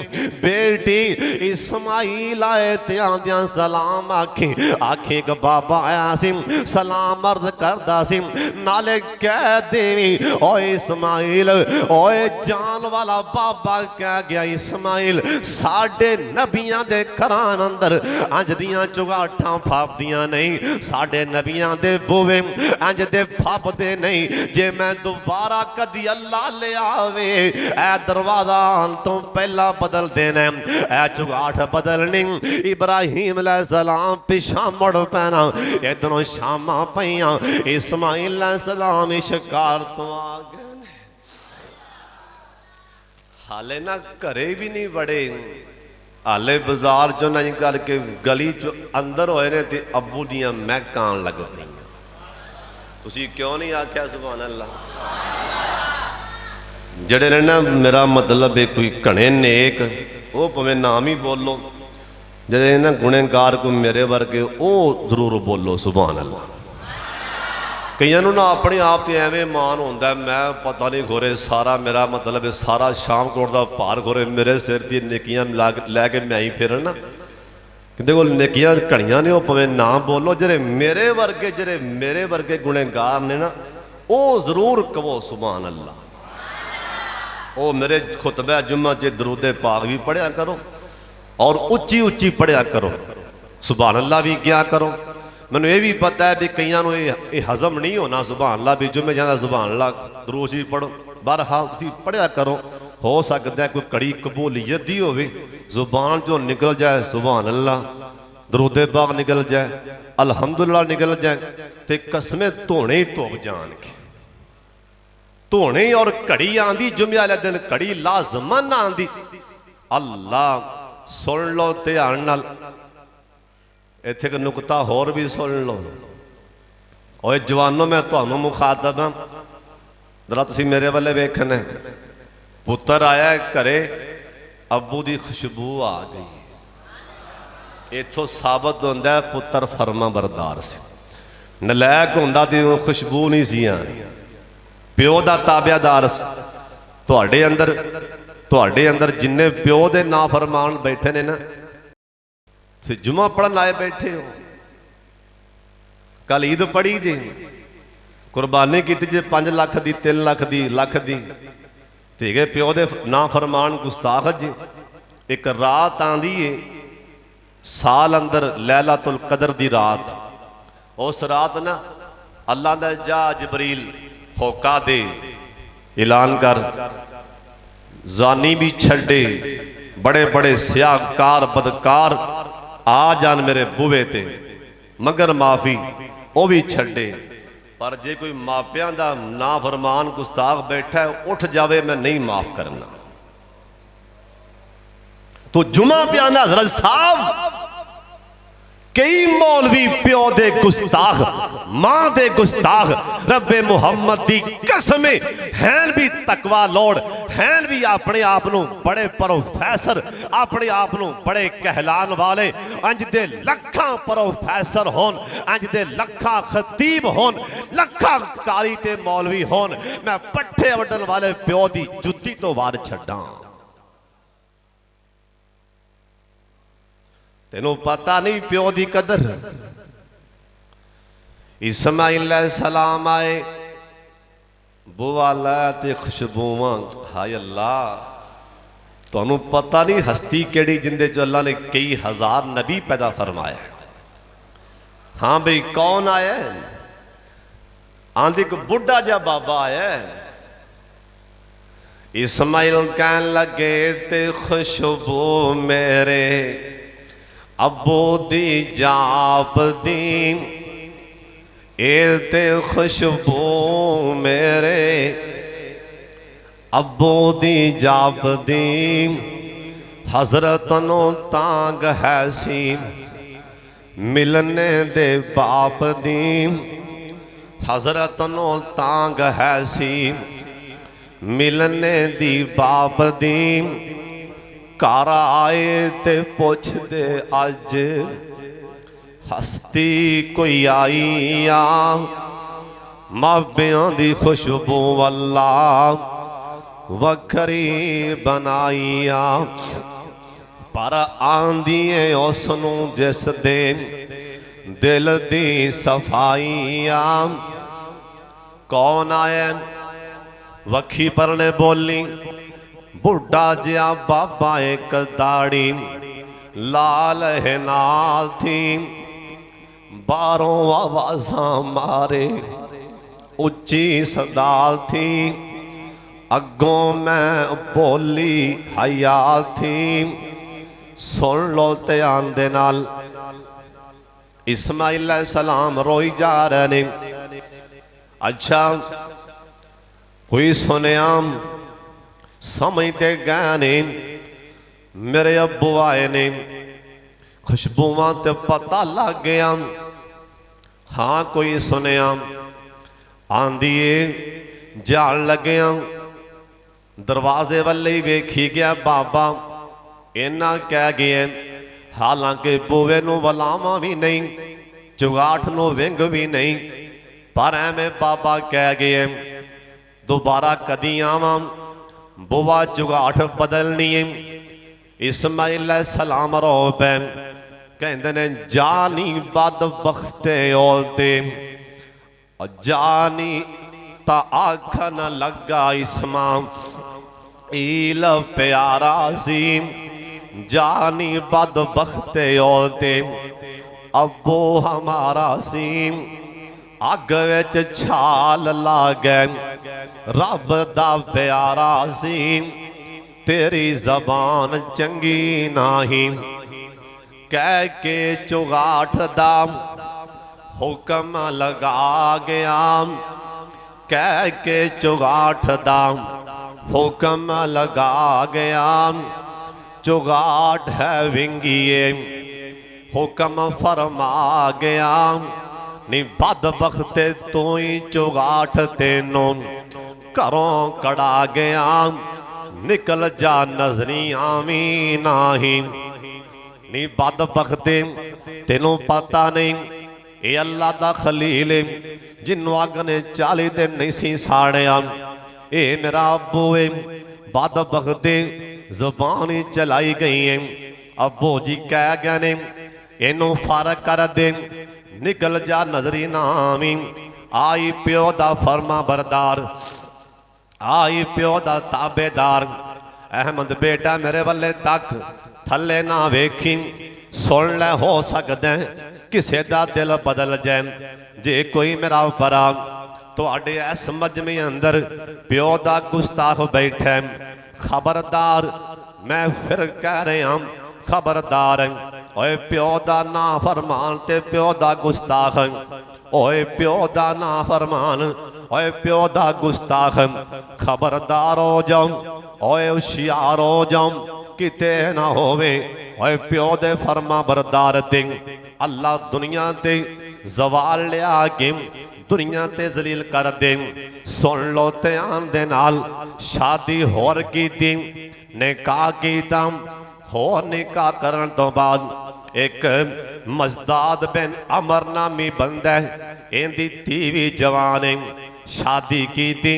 Speaker 1: बेटी इस्माइल आए ते आंदियां सलाम आखी। आखी कि बाबा आया सी सलाम अर्ज करदा सी, नाले कह देवी ओए इस्माइल ओए जान वाला बाबा कह गया इस्माइल साडे नबियां दे घरां अंदर अंज दियां चुगाठां फापदियां नहीं, साडे नबियां दे बूवे अंज दे फापदे नहीं। जे मैं दोबारा कदी अल्लाह ले आवे ऐ दरवाजा तो पहला बदल देना, ऐ चुगाठ बदलनी। इब्राहिम सलाम पिछा मुड़ पैना, इधरों शामा पईयां। इस्माइल सलाम शिकार तो आ गए, हाले ना घरे भी नहीं बड़े, हाले बाजार चो नहीं करके गली चो अंदर होए ने ते अब्बू दियां महकां आन लग पईयां। तुसीं क्यों नहीं आख्या सुभान अल्लाह? जड़े ने ना मेरा मतलब है कोई घने नेक वो भावें नाम ही बोलो, जड़े ना गुणेगार को मेरे वर्गे वो जरूर बोलो सुभान अल्लाह। कईयां नूं ना अपने आप से एवें मान होंदा है, मैं पता नहीं खोरे सारा मेरा मतलब है सारा शाम कोट का भार खोरे मेरे सिर दी नेकियां लैके मैं ही फिरन ना। किंदे कोल नेकियां घड़ियां ने, वो भावें ना बोलो। जड़े मेरे वर्गे गुणेगार ने ना वो जरूर कहो सुभान अल्लाह। ओ मेरे खुतबा जुम्मा च दरूदे पाक भी पढ़िया करो और उच्ची उच्ची पढ़िया करो, सुभान अल्लाह भी क्या करो। मैनू ये भी पता है भी कईयां नूं ये हजम नहीं होना सुभान अल्लाह भी जुम्मे जाता सुभान अल्लाह दरूद भी पढ़ो। बहरहाल तुसीं पढ़िया करो, हो सकता है कोई कड़ी कबूलियत दी होवे, जुबान चो निकल जाए सुभान अल्लाह, दरूदे पाक निकल जाए, अलहमदुलिल्लाह निकल जाए, तो कसमें धोने ही धुप जाणगे। धोने और घड़ी आंदी जुम्मे वाले दिन घड़ी लाजमन आंदी। अल्लाह सुन लो ध्यान नाल, इत्थे एक नुकता होर भी सुन लो। ओए जवानों मैं तुहानू मुखातब हां, जरा तुसीं मेरे वाले वेखना। पुत्र आया घरे, अब्बू दी खुशबू आ गई। इत्थों साबित होंदा है पुत्र फरमा बरदार से, नलैक होंदा ते खुशबू नहीं सी आनी, प्यो का ताबेदार। तुहाडे अंदर जिन्ने प्यो के नाफरमान बैठे ने ना, जुमा पढ़न आए बैठे हो। कल ईद पढ़ी जी, कुर्बानी की जी 5 लाख दी 3 लाख दी ठीक प्यो के नाफरमान गुस्ताख जी। एक रात आंदी है साल अंदर लैलातुल कदर दी रात। उस रात ना अल्लाह दा जा जबरील होका दे ऐलान कर, जानी भी छड़े, बड़े बड़े सियाकार बदकार आ जान मेरे बूहे ते, मगर माफी वो भी छड़े। पर जे कोई मापियां दा नाफरमान गुस्ताख बैठा है उठ जावे, मैं नहीं माफ करना। तो जुमा प्याना हज़रत साहब, कई मौलवी प्यो दे गुस्ताख, मां दे गुस्ताख, रब्बे मुहम्मद दी कसम हैं भी तकवा लोड़, हैं भी अपने आप नूं बड़े प्रोफैसर, अपने आप नूं बड़े कहलान वाले, अंज दे लखां प्रोफैसर होन, अंज दे लखां खतीब होन, लखां कारी ते मौलवी होन, मैं पट्ठे वड्डण वाले प्यो दी जुत्ती तो वार छड्डां। तेनों पता नहीं प्यो की कदर। इस्माइल सलाम आए, बुआ लाया ते खुशबूवां, हाय अल्लाह तुहानू पता नहीं हस्ती केड़ी जिंदे चो अल्लाह ने कई हजार नबी पैदा फरमाया। हाँ भाई कौन आया? आंधी को बुढ़ा जा बाबा आया। इस्माइल कहन लगे ते खुशबू मेरे अबू दी जाप दी, ए ते खुशबू मेरे अबू दी जाप दी। हजरत नो तांग है सी मिलने दे बाप दी, हजरत नो तांग है सी मिलने दी बाप दी। घर आए ते पुछ दे अज हस्ती कोई आई आ, मापियां दी खुशबू वल्ला वखरी बनाई आ। पर आंदी है उसनू जिस दे दिल दी सफाई आ। कौन आया? वखी पर ने बोली बुढ़ा जिया बाबा एक दाड़ी लाल है नाल थी, बारों आवाज़ां मारे उच्ची सदाल थी। अगों मैं बोली हया थी, सुन लो ध्यान दे नाल। इस्माइल सलाम रोई जा रहे ने। अच्छा कोई सुनिया समझते गए ने मेरे अब्बू आए ने, खुशबुआं ते पता लग गया। हाँ कोई सुनिया आंदी जान लग्या, दरवाजे वाले ही वेखी गया बाबा इन्ना कह गया। हालांकि बुवे नूं वलावा भी नहीं, चुगाठ नूं विंग भी नहीं, पर एवें बाबा कह गए दोबारा कदी आवां, बुआ चुगाठ बदलनी है। इस्माइल सलाम रो पे कहते ने जानी बद बख्ते औते, जानी ता आख न लगा इस्मा ईल प्यारा सी, जानी बद बख्ते औते अबो हमारा सी। अग विच छाल ला गए रब दा प्यारा सी, तेरी जबान चंगी नाही। कह के चुगाठ दा हुक्म लगा गया, कह के चुगाठ दा हुक्म लगा गया। चुगाठ है विंगिए हुक्म फरमा गया, नी बद बख्ते तू ही चुगाठ तेनों घरों कड़ा गया। निकल जा नजरी आवी नाही, नी बद बख्ते तेनों पता नहीं ये अल्लाह दा खलील जिन्हों अग ने 40 दिन नहीं सी साड़िया। ये मेरा अब्बू है बद बख्ते जुबान ही चलाई गई है। अब्बू जी कह गए ने इनू फर्क कर दे, निकल जा नजरी नामी। आई प्यो दा फरमा बरदार, आई प्यो दा ताबेदार। अहमद बेटा मेरे वाले तक थले ना वेखी, सुन ले हो सकता है किसी दा दिल बदल जाए। जे कोई मेरा परा तुहाडे इस मजमे अंदर प्यो दा गुस्ताख बैठा, खबरदार मैं फिर कह रहा खबरदार। ओए प्यो दा ना फरमान ते प्यो दा गुस्ताख, ओए प्यो दा ना फरमान, ओए प्यो दा गुस्ताख। खबरदार हो जाओ, ओए होशियार हो जाओ, किते ना होवे ओए प्यो दे फरमा बरदार ते अल्लाह दुनिया ते जवाल लिया के दुनिया ते जलील कर दे। सुन लो ध्यान दे नाल, शादी होर कीती, निकाह कीता, होर निकाह करन तो बाद एक मजदाद बिन अमर नामी बंदा इहदी धी भी जवान है, शादी कीती,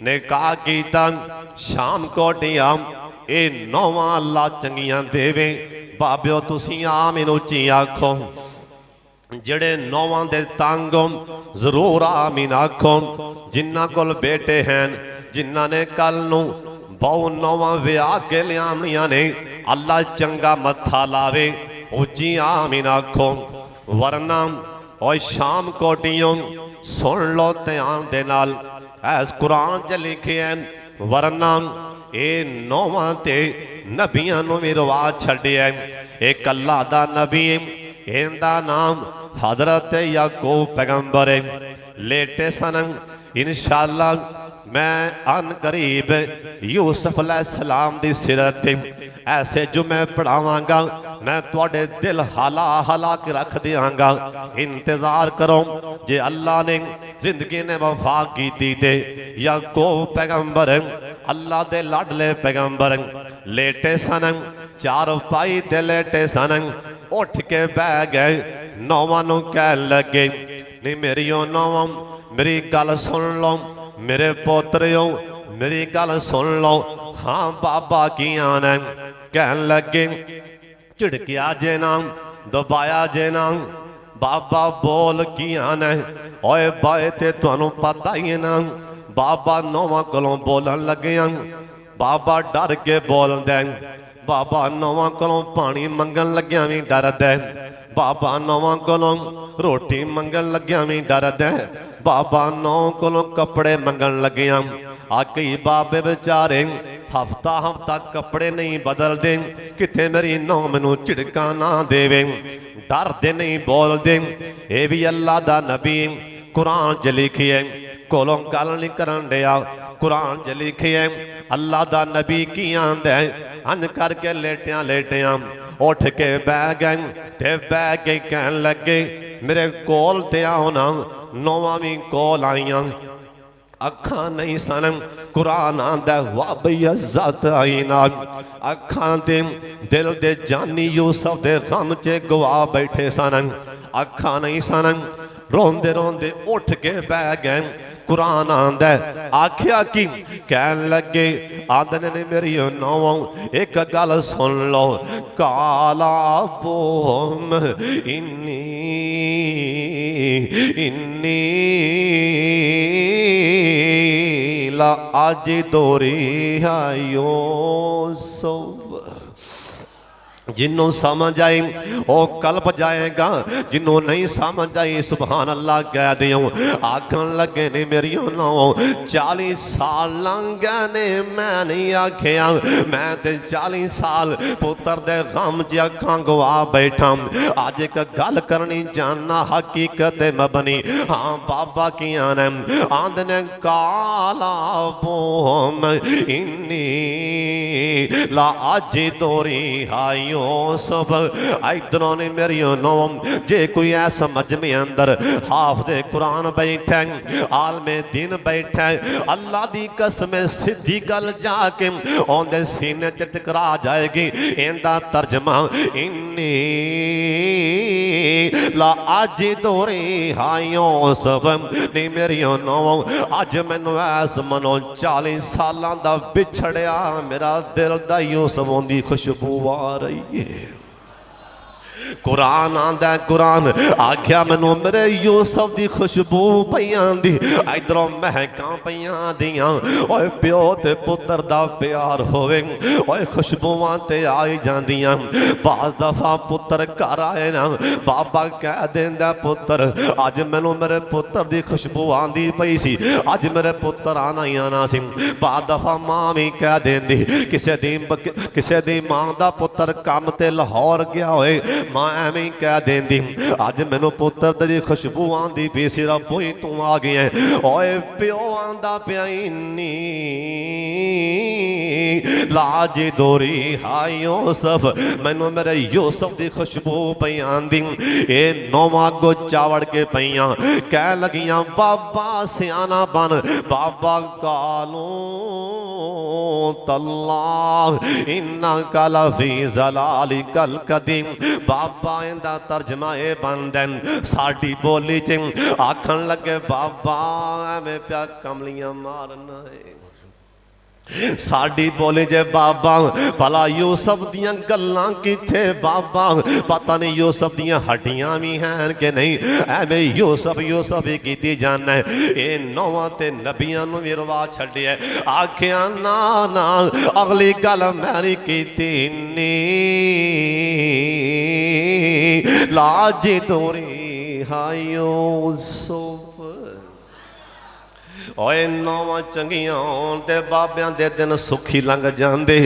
Speaker 1: निकाह कीता, शाम कोटिया ये नौवां अल्लाह चंगियां देवे। बाबियो तुसीं आ मैनूं उच्ची आखो, जेड़े नौवां दे तंग जरूर आमीन आखो। जिन्हां कोल बेटे हैं, जिन्हां ने कल नूं बहु नौवां विआह के लियावणियां ने, अल्लाह चंगा मत्था लावे, उच्ची आमीन आखो। वरना और शाम कोटियों सुन लो ध्यान दे नाल ऐस कुरान च लिखे है वरना ये नौवां ते नबियां नूं भी रवा छड्डिया एक अल्लाह दा नबी इहदा नाम हजरत याकूब पैगंबर लेटे सन इंशाअल्लाह मैं अन करीब यूसुफ अलैहिस्सलाम दी सिरत ऐसे जो मैं पढ़ावांगा मैं तुहाडे दिल हाला हाला के रख दियांगा इंतजार करो जे अल्लाह ने जिंदगी ने वफा की ते याकूब पैगंबर अल्लाह दे लाडले पैगंबर लेटे सन चार पाई ते लेटे सन उठ के बह गए नौवां नूं कहन लगे नहीं मेरियो नौवां मेरी गल सुन लो मेरे पोतरियो मेरी गल सुन लो हाँ बाबा की आना कहन लगे झिड़किया जे नाम दबाया जे नाम बाबा बोल की आना ओए बाए ते तुहानू पता ही है ना बाबा नौवां कोलों बोलन लगे बाबा डर के बोल दे बाबा नौवां कोलों पानी मंगन लग्या भी डर दे बाबा नौवां कोलों रोटी मंगन लग्या भी डर दे बाबा नौ कोलों कपड़े मंगन लगे आ कई बाबे बेचारे हफ्ता हफ्ता कपड़े नहीं बदलते किथे मेरी नौ मैनू झिड़का ना देवे डरते नहीं बोलते ये भी अल्लाह दा नबी कुरान च लिखिए कोलों गल नहीं करन दिया कुरान च लिखिए अल्लाह दा नबी की आंदा अंज करके लेटिया लेटिया उठ के बह गए ते बह के कहन लगे मेरे कोल ते आओ ना नौवां भी कोल आईयां अखा नहीं सन कुरान आंदा वब इज्जत आई ना अखा दे दिल दे जानी यूसुफ दे गम च गवा बैठे सन अखा नहीं सन रोंदे रोंदे उठ के बह गए कुरान आंदा आख्या कि कहन लगे आंदने ने मेरी नौवां एक गल सुन लो काला बोम इन्नी इन्नी ला आज दोरी आयो सो जिन्हों समझ आई वो कल्प जाएगा जिन्हों नहीं समझ आई सुभान अल्लाह कह दियो आखन लगे ने मेरी नौ 40 साल लंघ गए ने मैं नहीं आखिया मैं ते 40 साल पुत्र दे गम च अखां गवा बैठा अज एक गल करनी जानना हकीकत मबनी हाँ बाबा की आने आंदने काला बोम इन्नी ला आज तोरी हाइयो सब इधरों ने मेरी नौ जे कोई ऐसा मजमे अंदर हाफिज़े कुरान बैठा आलमे दिन बैठा अल्लाह दी कसम सीधी गल जाके औंदे सीने च टकरा जाएगी इंदा तर्जमा इन्नी ला अज दोरे हायो सब नहीं मेरी नौ अज मैनू ऐस मनो 40 सालों का बिछड़िया मेरा दिल दा यूसुफ दी खुशबू आ रही कुरान आंदा कुरान आख्या मैनू मेरे यूसुफ दी खुशबू पईयां दी इधरों महकां पईयां दियां ओए प्यो ते पुत्र दा प्यार होवे ओए खुशबूआं ते आई जांदियां बाज दफा पुत्र घर आए ना बाबा कह देंदा पुत्र अज मैनू मेरे पुत्र दी खुशबू आंदी पई सी अज मेरे पुत्र आना ही आना सी बाज दफा मां भी कह देंदी किसे दी मां दा पुत्र काम ते लाहौर गया होए मां एवें कह देंदी अज मैनू पुत्र दी खुशबू आंदी पई सी रब्बो ही तू आ गया ओए प्यो आंदा पिया इन्नी लाज दोरी हाय यूसुफ मैनू मेरे यूसुफ दी खुशबू पई आंदी ए नौवां गो चावड़ के पईयां कह लगियां बाबा सियाना बन बाबा कालू तल्ला इन्ना कल फी ज़लाली कल कदीम बाबा इंदा तर्जमा ये बनदा साडी बोली च आखन लगे बाबा एवें प्या कमलियां मारना है साडी बोली जे बाबा भला यूसुफ दियां गल्लां किथे बाबा पता नहीं यूसुफ दियां हड्डियां भी हैं कि नहीं एवें यूसुफ यूसुफ ही कीती जाना है ये नौवां ते नबियां नूं भी रवा छड्डिया आखिया ना ना अगली गल मैरी कीती नी लाज तोरी हाय यूसुफ ओए नौवां चंगियां आउण ते बाबियां दे दिन सुखी लंघ जांदे,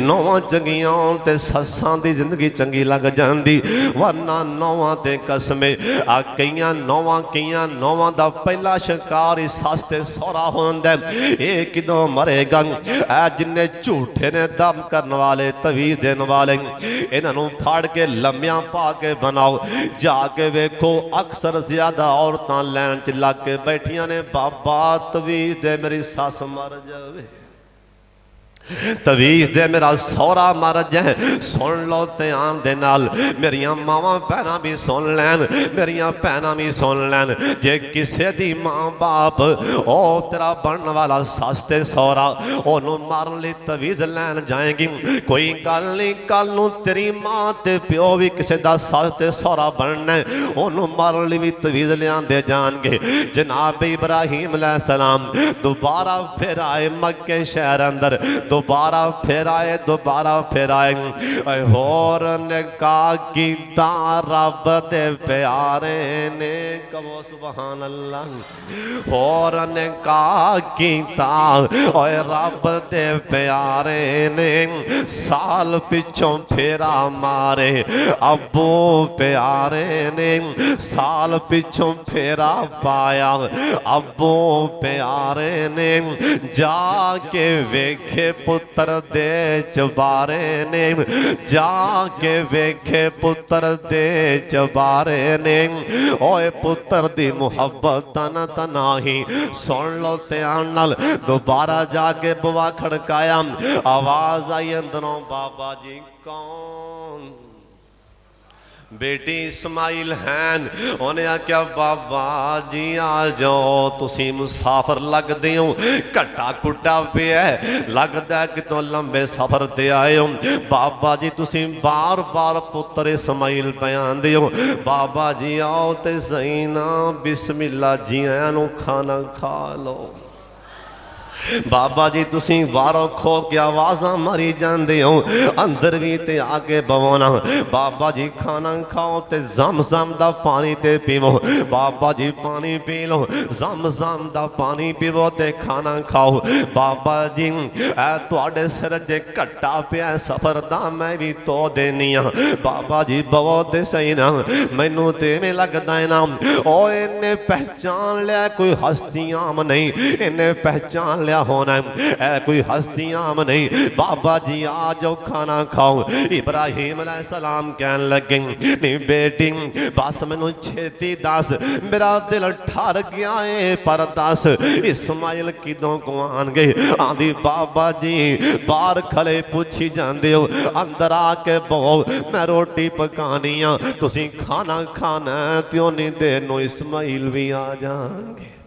Speaker 1: नौवां चंगियां आउण ते सस्सां दी जिंदगी चंगी लग जांदी। वरना नौवां ते कसमे आ कईयां नौवां दा पहला शिकार ही सस ते सौरा होंदा। ये किदों मरेगा? ऐ जिन्ने झूठे ने दम करन वाले तवीज़ देने वाले इन्हां नूं फड़ के लम्मियां पा के बनाओ। जाके वेखो अक्सर ज्यादा औरतां लैन च लग के बैठियां ने, बाबा तवीज़ दे मेरी सस मर जावे, तवीज़ दे मेरा सौरा मर जाए। सुन लो ध्यान दे नाल, मेरिया मावां भैनां भी सुन लैन, मेरिया भैनां भी सुन लैन। जे किसी दी मां बाप ओ तेरा बनने वाला सस ते सौरा ओनू मारन लई तवीज़ लैन जाएगी, कोई गल नहीं, कल नूं तेरी मां ते प्यो भी किसी दा सस ते सौरा बनना, ओनू मारन लई भी तवीज़ लिआंदे जाणगे। जनाब इब्राहीम अलैहिस्सलाम दोबारा फिर आए मक्के शहर अंदर, दोबारा फिर आए होर ने कहा कीता रब दे प्यारे ने, कहो सुभान अल्लाह। होर ने कहा कीता ओए रब दे प्यारे ने, साल पिछों फेरा मारे अबू प्यारे ने, साल पिछों फेरा पाया अबू प्यारे ने, जाके वेखे पुत्र दे चबारे ने, जाके वेखे पुत्र दे चबारे ने। ओए पुत्र दी मुहब्बत तन तनाही सुन लो ध्यान नाल। दोबारा जाके बुआ खड़काया, आवाज आई अंदरों, बाबा जी कौन? बेटी इस्माइल हैन। उन्हें आख्या बाबा जी आ जाओ, तुसी मुसाफर लगदे हो, घट्टा कुट्टा पिया लगदा कि तो लंबे सफर ते आए हो। बाबा जी तुसी बार बार पुत्र इस्माइल बयान दे हो, बाबा जी आओ ते सही ना, बिस्मिल्ला जी आया नू खाना खा लो। बाबा जी तुसी वारों खो के आवाज़ां मारी जाते हो, अंदर भी ते आगे बवोना। बाबा जी खाना खाओ ते जम दा पानी ते पीवो, बाबा जी पानी पी लो, जम दा पानी पीवो ते खाना खाओ। बाबा जी ऐ तुहाडे सिर च घट्टा पिया सफर दा, मैं भी तो देनी आ। बाबा जी बवो ते सही ना, मैनू ते इवें लगदा है ना ओ इन्हें पहचान लिया कोई हस्ती आम नहीं, इन्हें पहचान होना है कोई हस्ती आम नहीं। बाबा जी आ जाओ खाना खाओ। इब्राहीम अलैहिस्सलाम कहन लगे, नहीं बेटी बस मैनू छेती दस, मेरा दिल ठर गया है, पर दस इस्माइल किदों को आन गए? आंदी बाबा जी बाहर खले पूछी जाते हो, अंदर आके बहो, मैं रोटी पकानी आ, तुसी खाना खाना त्यों नहीं देर नूं इस्माइल भी आ जाएंगे।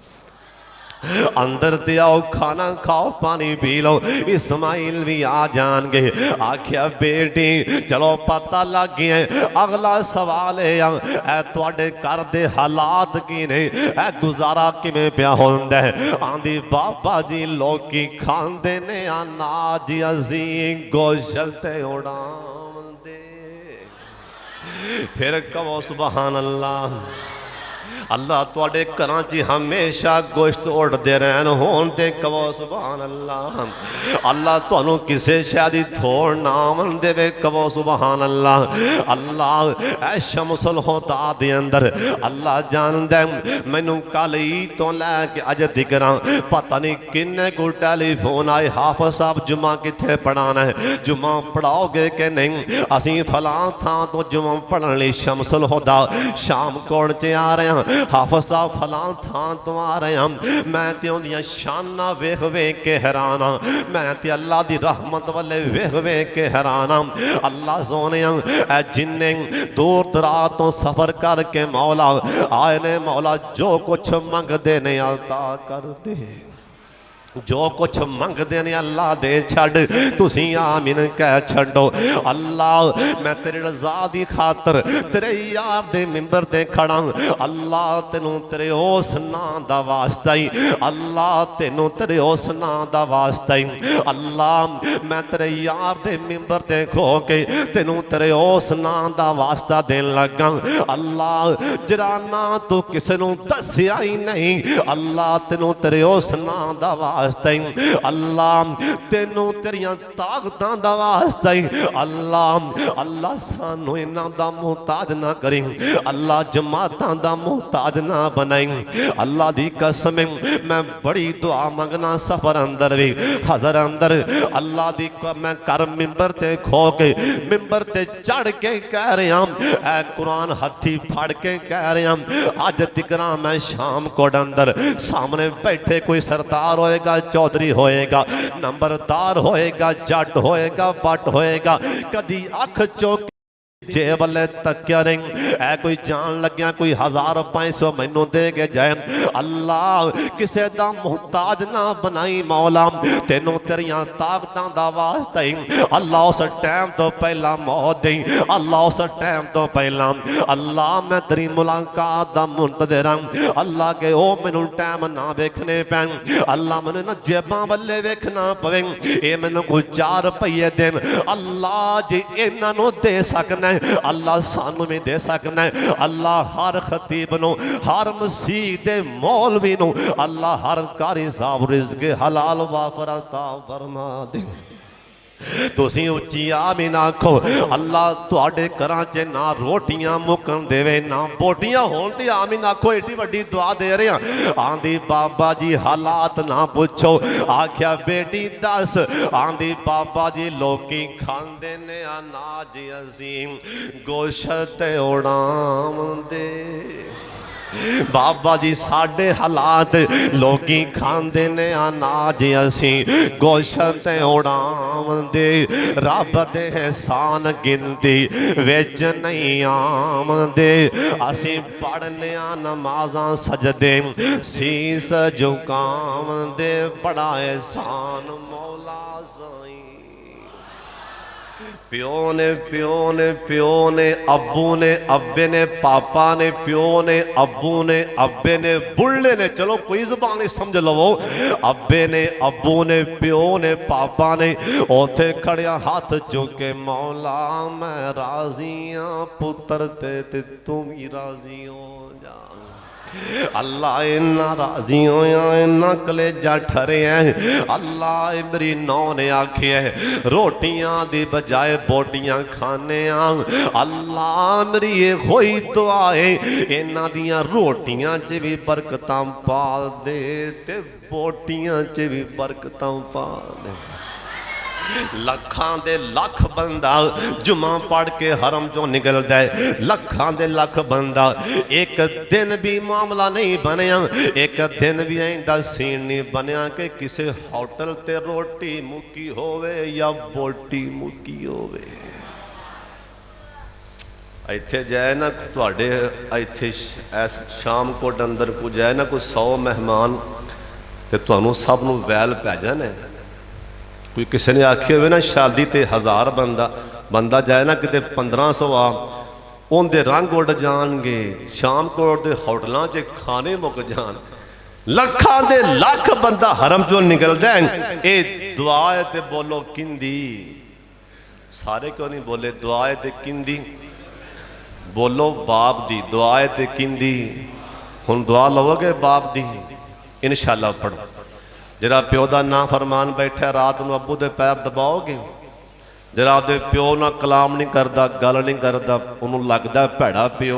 Speaker 1: अंदर ते आओ, खाना खाओ, पानी पी लो, इस्माइल भी आ जाएंगे। आख्या बेटी चलो पता लग गया, अगला सवाल है तुहाडे घर दे हालात की ने, गुजारा किवें पिया होंदा है? आंदी बाबा जी लोकी खांदे ने अनाज अजीम गोशत ते उड़ांदे। फिर कहो सुभान अल्लाह। अल्लाह तुहाडे घरां च हमेशा गोश्त उड़दे रहन होण ते कहो सुभान अल्लाह। अल्लाह तुहानूं किसी शै दी थोड़ ना आवन देवे, कहो सुभान अल्लाह। अल्लाह ऐ शमसुल हुदा दे अंदर अल्लाह जानदा मैनूं कल ईद तो लैके अज तिकरां पता नहीं किन्ने को टेलीफोन आए, हाफिज़ साहब जुमा कित्थे पढ़ाना है, जुमा पढ़ाओगे कि नहीं? असीं फलां थां तो जुमा पढ़न लई शमसुल हुदा शामकोट च आ रहे हैं, हाफिज़ साहब फलां थां तो आ रहे हैं। मैं ते उहदियां शानां वेख वेख के हैरान हाँ, मैं ते अल्लाह दी रहमत वाले वेख वेख के हैरान हाँ। अल्लाह सोने जिन्ने दूर दराज तो सफ़र करके मौला आए ने, मौला जो कुछ मंगदे ने अता कर दे। जो कुछ मंगते ने अल्लाह दे छड़, तुसी आमीन कह छड़ो। अल्लाह मैं तेरे रज़ा दी खातर तेरे यार दे मिंबर ते खड़ा, अल्लाह तेनों तेरे उस नाम दा वास्ता ही, अल्लाह तेनों तेरे उस नाम दा वास्ता ही, अल्लाह मैं तेरे यार दे मिंबर ते खो के तेनों तेरे उस नाम दा वास्ता देन लगा। अल्लाह जरा ना तू किसे नूं दस्सिया ही नहीं, अल्लाह तेनों तेरे उस नाम दा अल्लाह तेनों तेरिया ताकतां दा वास्ता ही, अल्लाह अल्लाह सानू इन्हां दा मुहताज ना करी, अल्लाह जमातां दा मुहताज ना बनाई। अल्लाह दी कसम मैं बड़ी दुआ मंगना सफर अंदर भी हजर अंदर अल्लाह दी मैं कर मिंबर ते खो के मिंबर ते चढ़ के कह रहा ऐ कुरान हथी फड़ के कह रहा अज तिकरा मैं शाम कोट अंदर सामने बैठे कोई सरदार होएगा, चौधरी होएगा, नंबरदार होएगा, जट होएगा, बट होएगा, कदी अख चौक जे वाले तकिया नहीं ऐ कोई जान लग्या कोई 1000-500 मैनू दे के जाए, अल्लाह किसे दा मुहताज ना बनाई मौला, तेनों तेरिया ताकतां दा वास्ता ही, अल्लाह उस टाइम तो पहला मौत दे, अल्लाह उस टाइम तो पहला, अल्लाह मैं तेरी मुलाकात दा मुंतज़िर हां, अल्लाह के ओ मैनू टाइम ना वेखने पैन, अल्लाह मैनू ना जेबां वल्ले वेखना पवे, ये मैनू कोई 4 रुपये देन, अल्लाह जे इन्हां नू दे सकना अल्लाह सानू भी दे सकना है, अल्लाह हर खतीब नो हर मसीह दे मौलवी नो अल्लाह हर कारी साहब रिज़्क़ हलाल वाफरता फरमा दे। तुसी उच्ची आमीन आखो। अल्लाह तुहाडे घरां च ना रोटियां मुकन देवे ना बोटियां होण ते आमीन आखो। एडी वड्डी दुआ दे रहे हैं। आंदी बाबा जी हालात ना पुछो, आख्या बेटी दस, आंदी बाबा जी लोकी खांदे ने अनाज असीम गोश्त उड़ावंदे। बाबा जी साढ़े हालात लोकी खांदे ने अनाज असी गोश्त उड़ावंदे, रब दे एहसान गिनती विच नहीं आमदे, असी पढ़ने नमाज़ां सजदे सीस झुकावंदे, बड़ा एहसान मौला साईं। प्यो ने अब्बू ने अब्बे ने पापा ने प्यो ने अब्बू ने अब्बे ने बुढ़े ने, चलो कोई ज़बान नहीं समझ लवो, अब्बे ने अब्बू ने प्यो ने पापा ने उथे खड़िया हाथ चुके मौला मैं राजी हाँ पुत्र ते तू भी राजी हो जा। अल्लाह इन्ना राजी होया इन्ना कलेजा ठरे हैं। अल्लाह मेरी नौ ने आखे है रोटियां दी बजाए बोटियां खाने अल्लाह मेरी ये होई दुआ है इन्ना दियां रोटियां च भी बरकतां पा दे ते बोटियां च भी बरकतां पा दे। लखां दे लख बंदा जुमा पढ़ के हरम चो निकलता है, लखां दे लख बंदा एक दिन भी मामला नहीं बनया, एक दिन भी इंदा सीन नहीं बनया कि किसी होटल ते रोटी मुकी होवे या बोटी मुकी होवे। इत्थे जाए ना तुहाडे इत्थे शाम कोट अंदर को जाए ना कोई 100 मेहमान ते तुहानू सब नू वैल पै जाने। कोई किसी ने आखी हो ना शादी ते 1000 बंदा जाए ना किते 1500 आ उनके रंग उड़ जाएंगे, शाम कोट के होटलों च खाने मुक जान। लखां दे लख बंदा हरम चो निकलता है। ये दुआ है ते बोलो किंदी, सारे क्यों नहीं बोले दुआ है ते किंदी, बोलो बाप दी दुआ है ते किंदी। हुण दुआ लवोगे बाप दी इंशाअल्लाह पढ़ो। जरा प्यो का ना फरमान बैठा रात को अब्बू के पैर दबाओगे, जरा आपके प्यो ना कलाम नहीं करता गल नहीं करता उन्होंने लगता भैड़ा प्यो,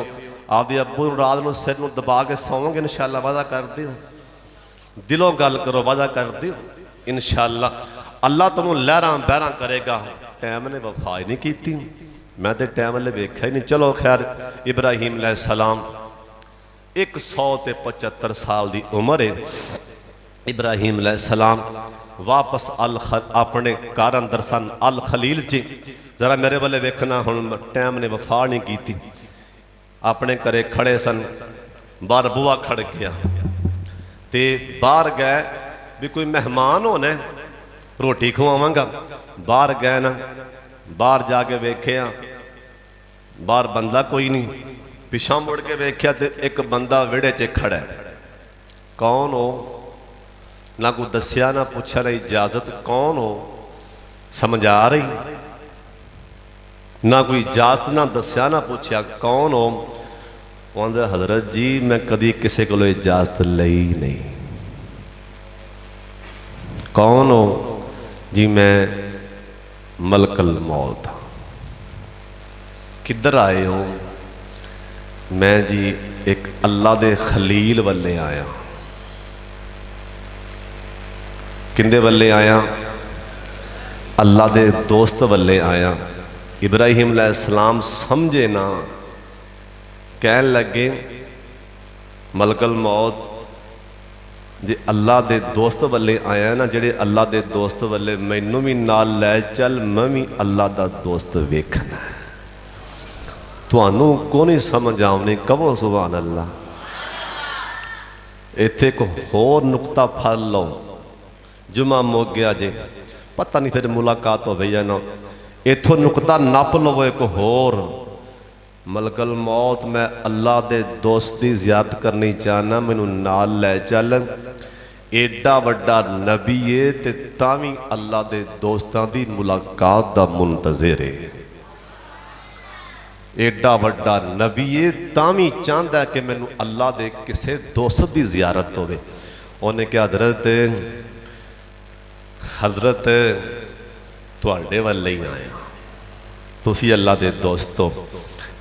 Speaker 1: आपके अब्बू रात को सिर में दबा के सौंगे इंशाअल्लाह वादा कर दियो, दिलों गल करो वादा कर दियो इंशाअल्लाह अल्लाह तुहानू लहरां बहरां करेगा। टाइम ने वफा ही नहीं की, मैं तो टाइम वाले वेख्या ही नहीं। चलो खैर इब्राहिम अलैहिस्सलाम 175 साल की उम्र है। इब्राहिम अलैहिस्सलाम वापस अपने घर अंदर सन अल खलील जी। जरा मेरे वाले वेखना हुण टाइम ने वफा नहीं की, अपने घरे खड़े सन, बाहर बूहा खड़ गया ते बाहर गए भी कोई मेहमान होना है, रोटी खवावांगा। बाहर गए ना, बाहर जाके वेख्या बाहर बंदा कोई नहीं, पिछा मुड़ के वेख्या तो एक बंदा विहड़े च खड़ा है। कौन हो? ना कोई दसिया ना पूछा ना इजाजत, कौन हो समझ आ रही? ना कोई इजाजत ना दसिया ना पूछा कौन हो। कहते हजरत जी मैं कदी किसी को इजाजत लई नहीं। कौन हो जी? मैं मलकल मौत। किधर आए हो? मैं जी एक अल्लाह दे खलील वाले आया। किंदे वाले आया? अल्लाह दे दोस्त वाले आया। इब्राहिम अलैहिस्सलाम समझे ना, कह लगे मलकल मौत जे अल्लाह दे दोस्त वाले आया ना, जेड़े अल्लाह दे दोस्त वाले मैनू भी नाल लै चल, मैं भी अल्लाह दा दोस्त वेखना। तुहानू को नहीं समझ आनी, कहो सुभान अल्लाह। इत्थे को होर नुकता फल लो, जुमा मुक गया जे, पता नहीं फिर मुलाकात हो गई ना। इथों नुकता नप लवो एक होर। मलकल मौत मैं अल्लाह दे दोस्त की ज़ियारत करनी चाहना, मैनू नाल लै चल। एडा वड्डा नबी है ते तावी अल्लाह दे दोस्तां दी मुलाकात दा मुंतज़िर है। एडा वड्डा नबी है तावी चाहता है कि मैनू अल्लाह दे किसी दोस्त की ज़ियारत होवे। उन्हें क्या हजरत तुहाडे वाले ही आया, तुसी अल्लाह दे दोस्त हो।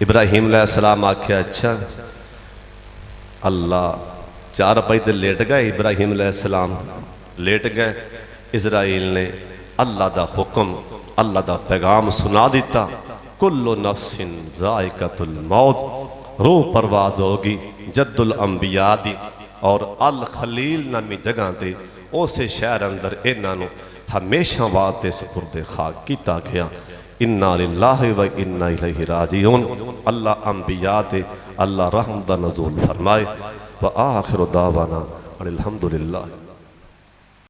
Speaker 1: इब्राहिम अलैहिस्सलाम आख्या अच्छा। अल्लाह चार पाई ते लेट गए। इब्राहिम अलैहिस्सलाम लेट गए। इजराइल ने अल्लाह दा हुक्म, अल्लाह दा पैगाम सुना दिता। कुल्लु नफ्सिन ज़ाइक़तुल मौत, रूह परवाज होगी जद्दुल अंबिया दी। और अल खलील नामी जगह ते उस शहर अंदर इन्हों हमेशा वास्ते सुपुर्दे खाक किया गया। इन्ना लिल्लाहि व इन्ना इलैहि राजिऊन। अल्लाह अंबिया ते अल्लाह रहम दा नज़ूल फरमाए। व आखिरु दावाना अनिल हम्दुलिल्लाह।